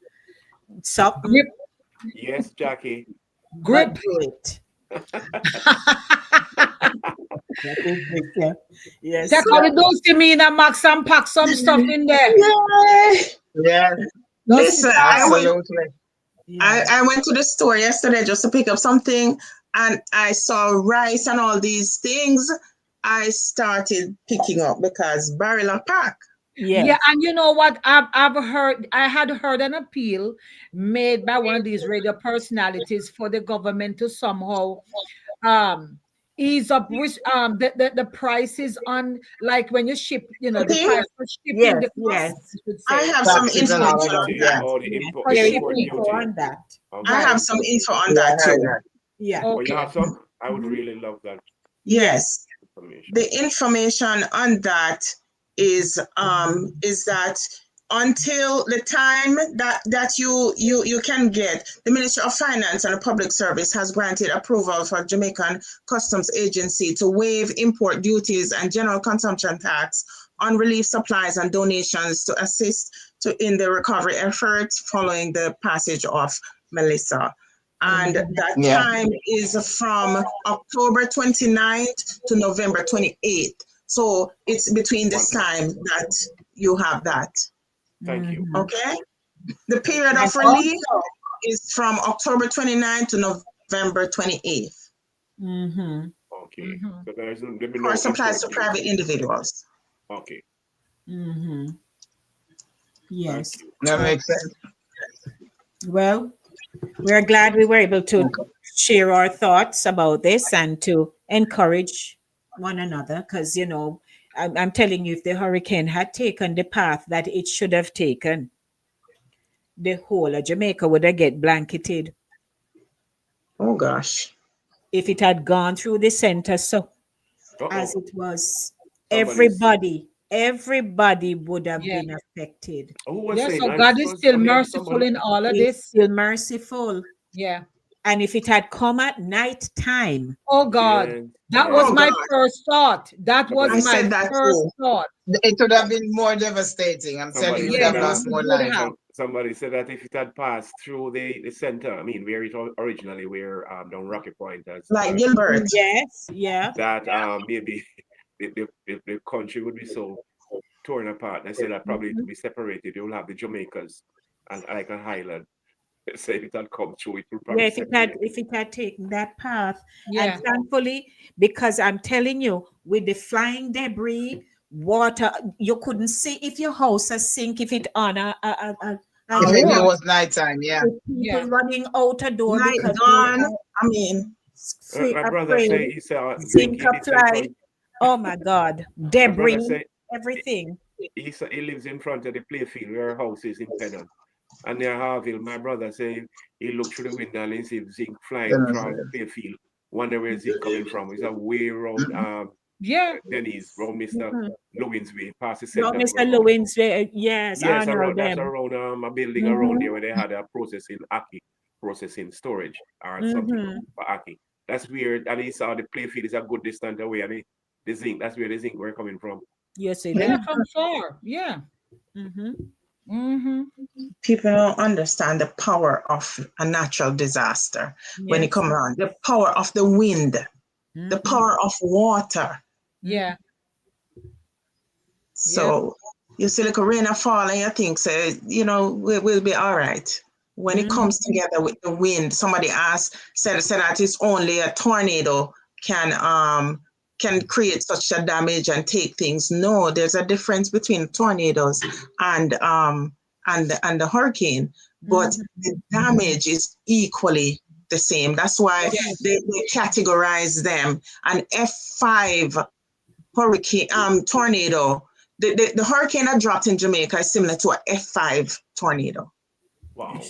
something, Grip. Yes, Jackie. but Grip. do it. That is it, yeah. Yes. Take all the dose to me and Max and pack some stuff in there. Yay. Yes. Don't sit Listen, down. Absolutely. Yeah. I went to the store yesterday just to pick up something, and I saw rice and all these things. I started picking up because barrel and pack. Yes. Yeah, and you know what? I had heard an appeal made by one of these radio personalities for the government to somehow um ease up the prices on, like when you ship, the Okay. price for shipping, Yes. the cost, Yes. I should I say, have some Taxes and information all of on that. Duty, that. Yes. or the Yes. import, for There is import shipping. info duty. on that. I Okay. have some info on Yeah, I that heard too. that. Yeah. Oh, you Okay. have some? I would really love that Yes. Yes. information. The information on that is that until the time that you can get, the Ministry of Finance and Public Service has granted approval for Jamaican Customs Agency to waive import duties and general consumption tax on relief supplies and donations to assist in the recovery efforts following the passage of Melissa. And that time is from October 29th to November 28th. So it's between this time that you have that. Thank you. Okay? The period of relief is from October 29th to November 28th. Okay. So there's no For supplies to private individuals. Okay. Yes. That makes sense. Well, we're glad we were able to share our thoughts about this and to encourage one another because, you know, I'm telling you, if the hurricane had taken the path that it should have taken, the whole of Jamaica would have get blanketed. Oh, gosh. If it had gone through the center, so as it was, everybody would have been affected. So God is still merciful in all of this. Still merciful. Yeah. And if it had come at night time. Oh God. That was my first thought. That was my first thought. It would have been more devastating. I'm telling you, would have lost more lives. Somebody said that if it had passed through the center, I mean, where it originally were down Rocky Point, as like Gilbert. Yes, yeah. That maybe the country would be so torn apart. I said that probably to be separated, you'll have the Jamaicas and like a Highland. Say if it had come through, it would probably if it had taken that path. Yeah. And thankfully, because I'm telling you, with the flying debris, water, you couldn't see if your house has sink, if it on it was nighttime, people running out a door night because dawn. I mean, my brother say he saw zinc apply. Oh my God, debris, everything. He lives in front of the playfield where our house is in Pennant. And near Harville, my brother say he looked through the window and he see zinc flying from the playfield. Wonder where zinc coming from. It's a way around Denny's, around Mr. Lewin's way, past the center. Mr. Lewin's way, yes, I know that's around a building around there where they had a processing storage or something for Aki. That's weird. And he saw the playfield is a good distance away, and the zinc, that's where the zinc were coming from. Yes, from far. Yeah. People don't understand the power of a natural disaster when it comes around. The power of the wind, the power of water. Yeah. So you see like a rain or fall and you think, we'll be all right. When it comes together with the wind, somebody said that it's only a tornado can create such a damage and take things. No, there's a difference between tornadoes and the hurricane, but the damage is equally the same. That's why they categorize them. An F5 hurricane tornado. The hurricane that dropped in Jamaica is similar to an F5 tornado. Wow.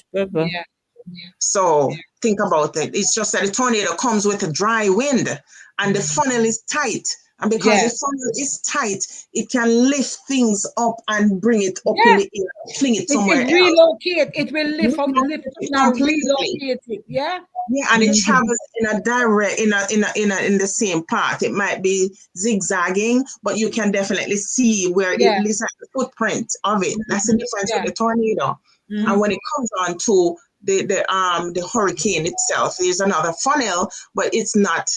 So think about it. It's just that the tornado comes with a dry wind and the funnel is tight. And because the funnel is tight, it can lift things up and bring it up in the air, fling it somewhere else. It will lift up, relocate it. Yeah. Yeah, and it travels in a direct, in the same path. It might be zigzagging, but you can definitely see where it leaves like the footprint of it. That's the difference with the tornado. And when it comes on to the hurricane itself, there's another funnel, but it's not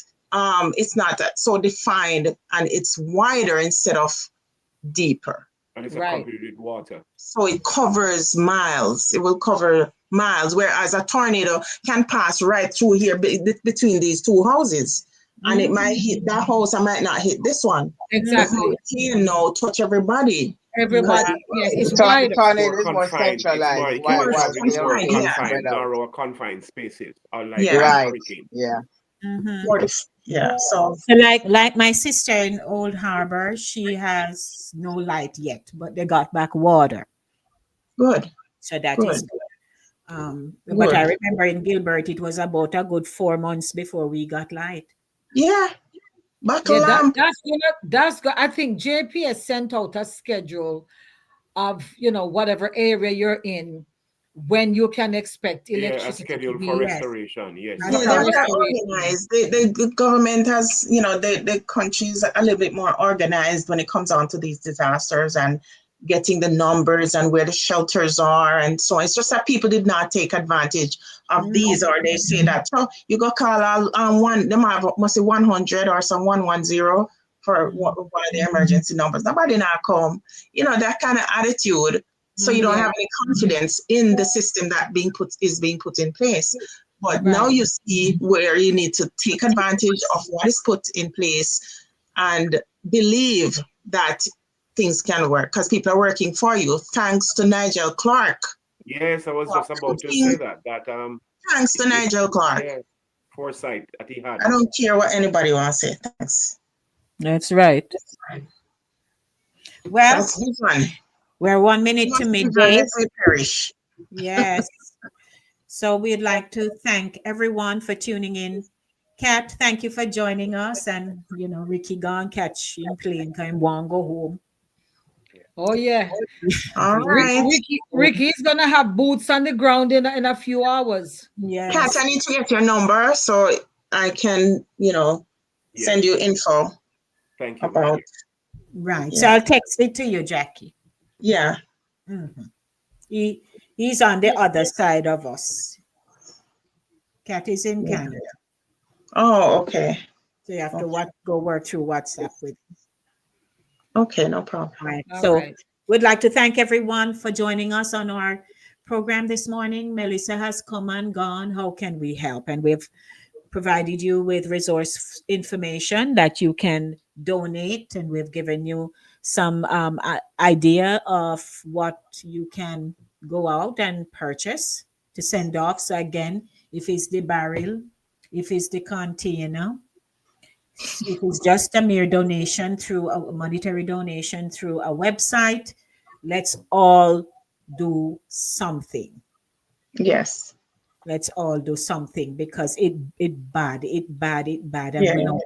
so defined, and it's wider instead of deeper. And it's accompanied with water. So it covers miles. It will cover miles, whereas a tornado can pass right through here between these two houses. And it might hit that house and might not hit this one. Exactly. It can now touch everybody. Everybody, it's wider. Tornado is more centralized. Narrow confined spaces, unlike hurricane. So like my sister in Old Harbor, she has no light yet, but they got back water. Good. So that is good. But I remember in Gilbert, it was about a good 4 months before we got light. Yeah. Buckle Yeah, lamp. I think JP has sent out a schedule of whatever area you're in when you can expect Yeah, a electricity to schedule for be Yes, restoration. Yes, that's Yeah, for that's they're right. restoration. organized. The government has, the country's a little bit more organized when it comes on to these disasters and getting the numbers and where the shelters are. And so it's just that people did not take advantage of these, or they say that, oh, you go call one, they might have, must say 100 or some 110 for one of the emergency numbers. Nobody not come, that kind of attitude. So you don't Yeah, have any confidence in the system that is being put in place. But now right. you see where you need to take advantage of what is put in place and believe that things can work because people are working for you. Thanks to Nigel Clark. Yes, I was For just about to say putting- that. Thanks to It Nigel Clark. yeah, foresight that he had. I don't care what anybody wants to say. Thanks. That's right. well, That's his one. we're 1 minute to Must live midday. unless they perish. Yes. So we'd like to thank everyone for tuning in. Kat, thank you for joining us. And, Ricky gone catch him plane, can won't go home. Oh yeah. All Ricky, right. Ricky's gonna have boots on the ground in a few hours. Kat, yes. I need to get your number so I can, Yes, send you info thank you, my about. dear. Right. So Yeah. I'll text it to you, Jackie. Yeah. Mhm. He's on the other side of us. Kat is in Yeah. Canada. Oh, okay. So you have to Okay. go work through WhatsApp with. Okay, no problem. Right. All So right. we'd like to thank everyone for joining us on our program this morning. Melissa has come and gone. How can we help? And we've provided you with resource information that you can donate, and we've given you some idea of what you can go out and purchase to send off. So again, if it's the barrel, if it's the container, if it's just a mere donation through a monetary donation through a website, let's all do something. Yes. Let's all do something because it bad, and Yeah.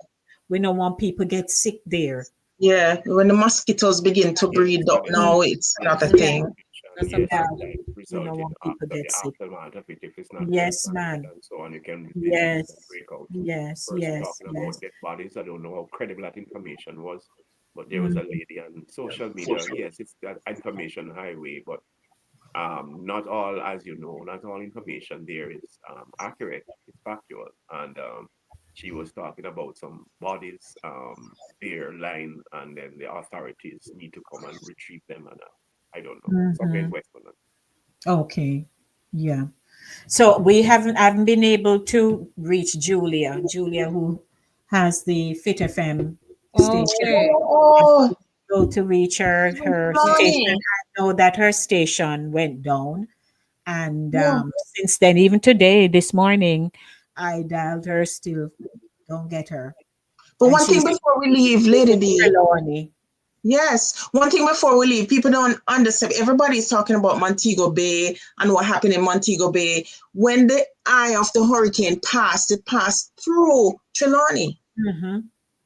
we don't want people get sick there. Yeah. When the mosquitoes begin to Yes, breed up when now, it's there's another no Yeah, thing. information, That's a yes, yeah, bad. and like we don't resulting want people after the get sick. aftermath of it, if it's not well Yes, managed man. and so on, you can disease can Yes, break out. yes, Person yes, talking yes. about dead bodies. I don't know how credible that information was, but there was Mm, a lady on social media. Yes, it's that information highway, but not all, as you know, not all information there is accurate. It's factual, and she was talking about some bodies there lying, and then the authorities need to come and retrieve them, and I don't know, somewhere in mhm. Westmoreland. Okay. Yeah. So I haven't been able to reach Julia. Julia, who has the Fit FM station. Okay. Oh, Able to reach her station. Ronnie. I know that her station went down, and Yeah. since then, even today, this morning, I dialed her. Still don't get her, But and one thing she's before we leave, Lady in D. Trelawney. Yes, one thing before we leave, people don't understand. Everybody's talking about Montego Bay and what happened in Montego Bay. When the eye of the hurricane passed, it passed through Trelawney. Mm-hmm.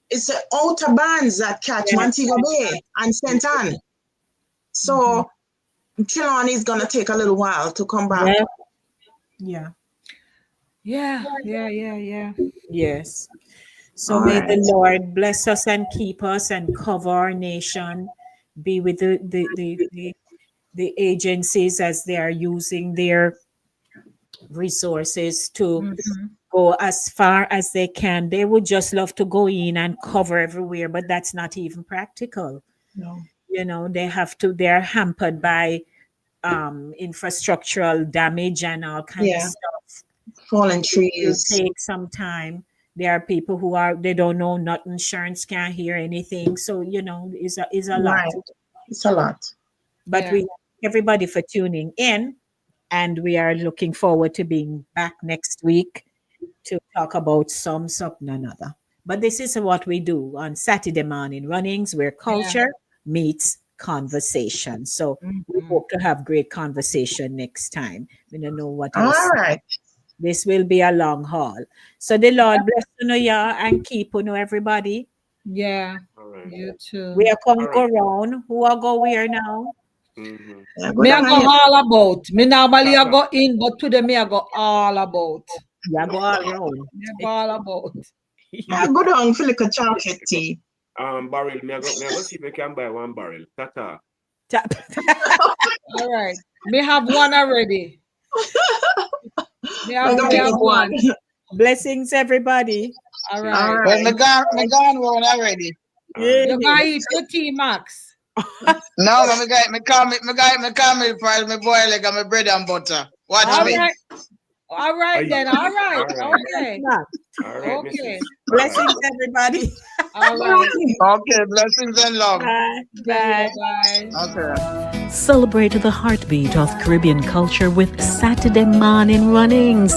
It's the outer bands that catch Yes. Montego Bay and St. Anne. Mm-hmm. So Trelawney is going to take a little while to come back. Yeah. Yeah. Yeah. Yes. So All may right. the Lord bless us and keep us and cover our nation. Be with the agencies as they are using their resources to Mhm. go as far as they can. They would just love to go in and cover everywhere, but that's not even practical. No. They have to, they're hampered by infrastructural damage and all kind of Yeah, stuff. fallen It will trees. take some time. There are people who are, they don't know, not insurance, can't hear anything. So, is a lot. Right. It's a lot. But Yeah. we thank everybody for tuning in, and we are looking forward to being back next week to talk about something another. But this is what we do on Saturday morning runnings, where Yeah. culture meets conversation. So we Mhm. hope to have great conversation next time. We don't know what All else. right. This will be a long haul. So the Lord bless you, yeah, and keep you, everybody. Yeah, All right. you too. We are going All to go right. round. Who are go where now? Mm-hmm. Yeah, Me good I on go you. all about. Me normally I Tata. go in, but today me I go all about. Yeah, go all round. Me I go all about. Yeah, good on for like a chocolate tea. Barrel. Me I go see if I can buy one barrel. Tata. Tap. All right. Me have one already. Me I have, got me pick have up one. one. Blessings, everybody. All See. All right. Well, right. me gone one already. All right. You gotta eat your tea, Max. No, but me call me for my boy like my bread and butter. Watch All me. right. All right Aye. then. All right. All right. Okay. All right, Okay. missus. Blessings, everybody. All right. Okay, blessings and love. Bye. Yeah, Bye. bye. Okay. Celebrate the heartbeat of Caribbean culture with Satideh Mawnin Runnings.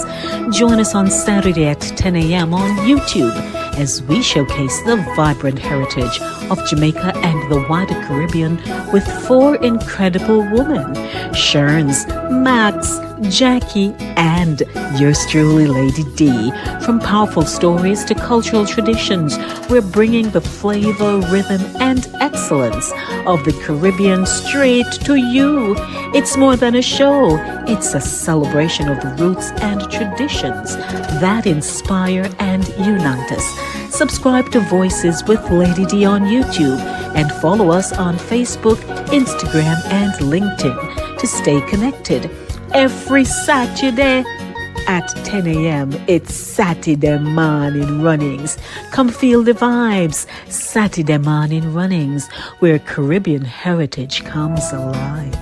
Join us on Saturday at 10 a.m. on YouTube as we showcase the vibrant heritage of Jamaica and the wider Caribbean with 4 incredible women: Sherns, Max, Jackie, and yours truly, Lady D. From powerful stories to cultural traditions, we're bringing the flavor, rhythm, and excellence of the Caribbean straight to you. It's more than a show, it's a celebration of the roots and traditions that inspire and unite us. Subscribe to Voices with Lady D on YouTube and follow us on Facebook, Instagram, and LinkedIn to stay connected. Every Saturday at 10 a.m., it's Satideh Mawnin Runnings. Come feel the vibes. Satideh Mawnin Runnings, where Caribbean heritage comes alive.